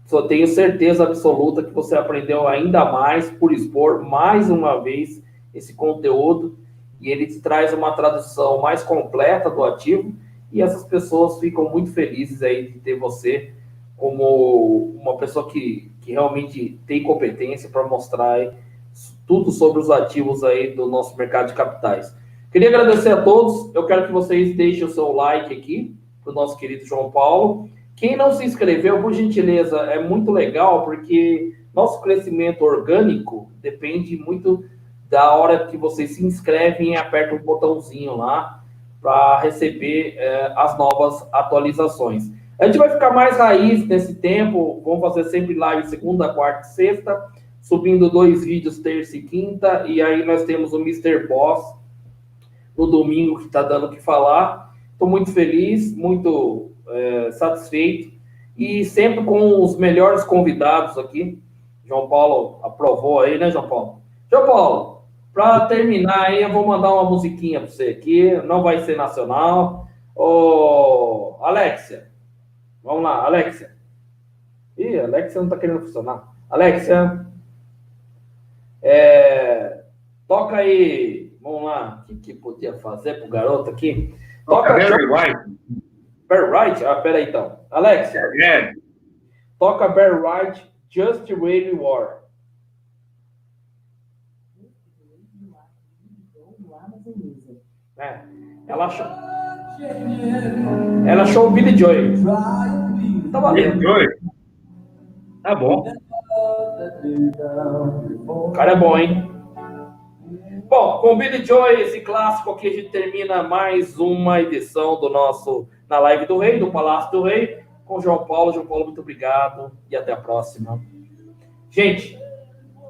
só tenho certeza absoluta que você aprendeu ainda mais por expor mais uma vez esse conteúdo e ele te traz uma tradução mais completa do ativo e essas pessoas ficam muito felizes aí de ter você como uma pessoa que realmente tem competência para mostrar aí tudo sobre os ativos aí do nosso mercado de capitais. Queria agradecer a todos, eu quero que vocês deixem o seu like aqui para o nosso querido João Paulo. Quem não se inscreveu, por gentileza, é muito legal, porque nosso crescimento orgânico depende muito da hora que vocês se inscrevem e apertam o botãozinho lá para receber as novas atualizações. A gente vai ficar mais raiz nesse tempo, vamos fazer sempre live segunda, quarta e sexta, subindo 2 vídeos terça e quinta, e aí nós temos o Mr. Boss no domingo, que está dando o que falar. Estou muito feliz, muito satisfeito e sempre com os melhores convidados aqui. João Paulo aprovou aí, né, João Paulo? João Paulo, para terminar aí, eu vou mandar uma musiquinha para você aqui, não vai ser nacional. Ô, Alexia, vamos lá, Alexia. Ih, a Alexia não está querendo funcionar. Alexia, toca aí, vamos lá, o que podia fazer pro garoto aqui? Toca Barry White. Barry White? Ah, peraí então. Alexia. Toca Barry White, Just Wave War. Ela achou o Billy Joy. Tá valendo. Billy Joy? Tá bom. O cara é bom, hein? Bom, com o Billy Joy, esse clássico aqui, a gente termina mais uma edição do nosso Na Live do Rei, do Palácio do Rei, com o João Paulo. João Paulo, muito obrigado e até a próxima. Gente,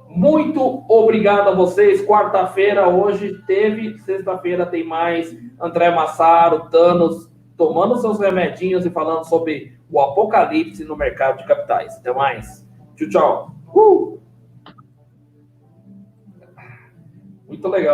muito obrigado a vocês. Quarta-feira hoje teve, sexta-feira tem mais. André Massaro, Thanos, tomando seus remedinhos e falando sobre o apocalipse no mercado de capitais. Até mais. Tchau, tchau. Muito legal.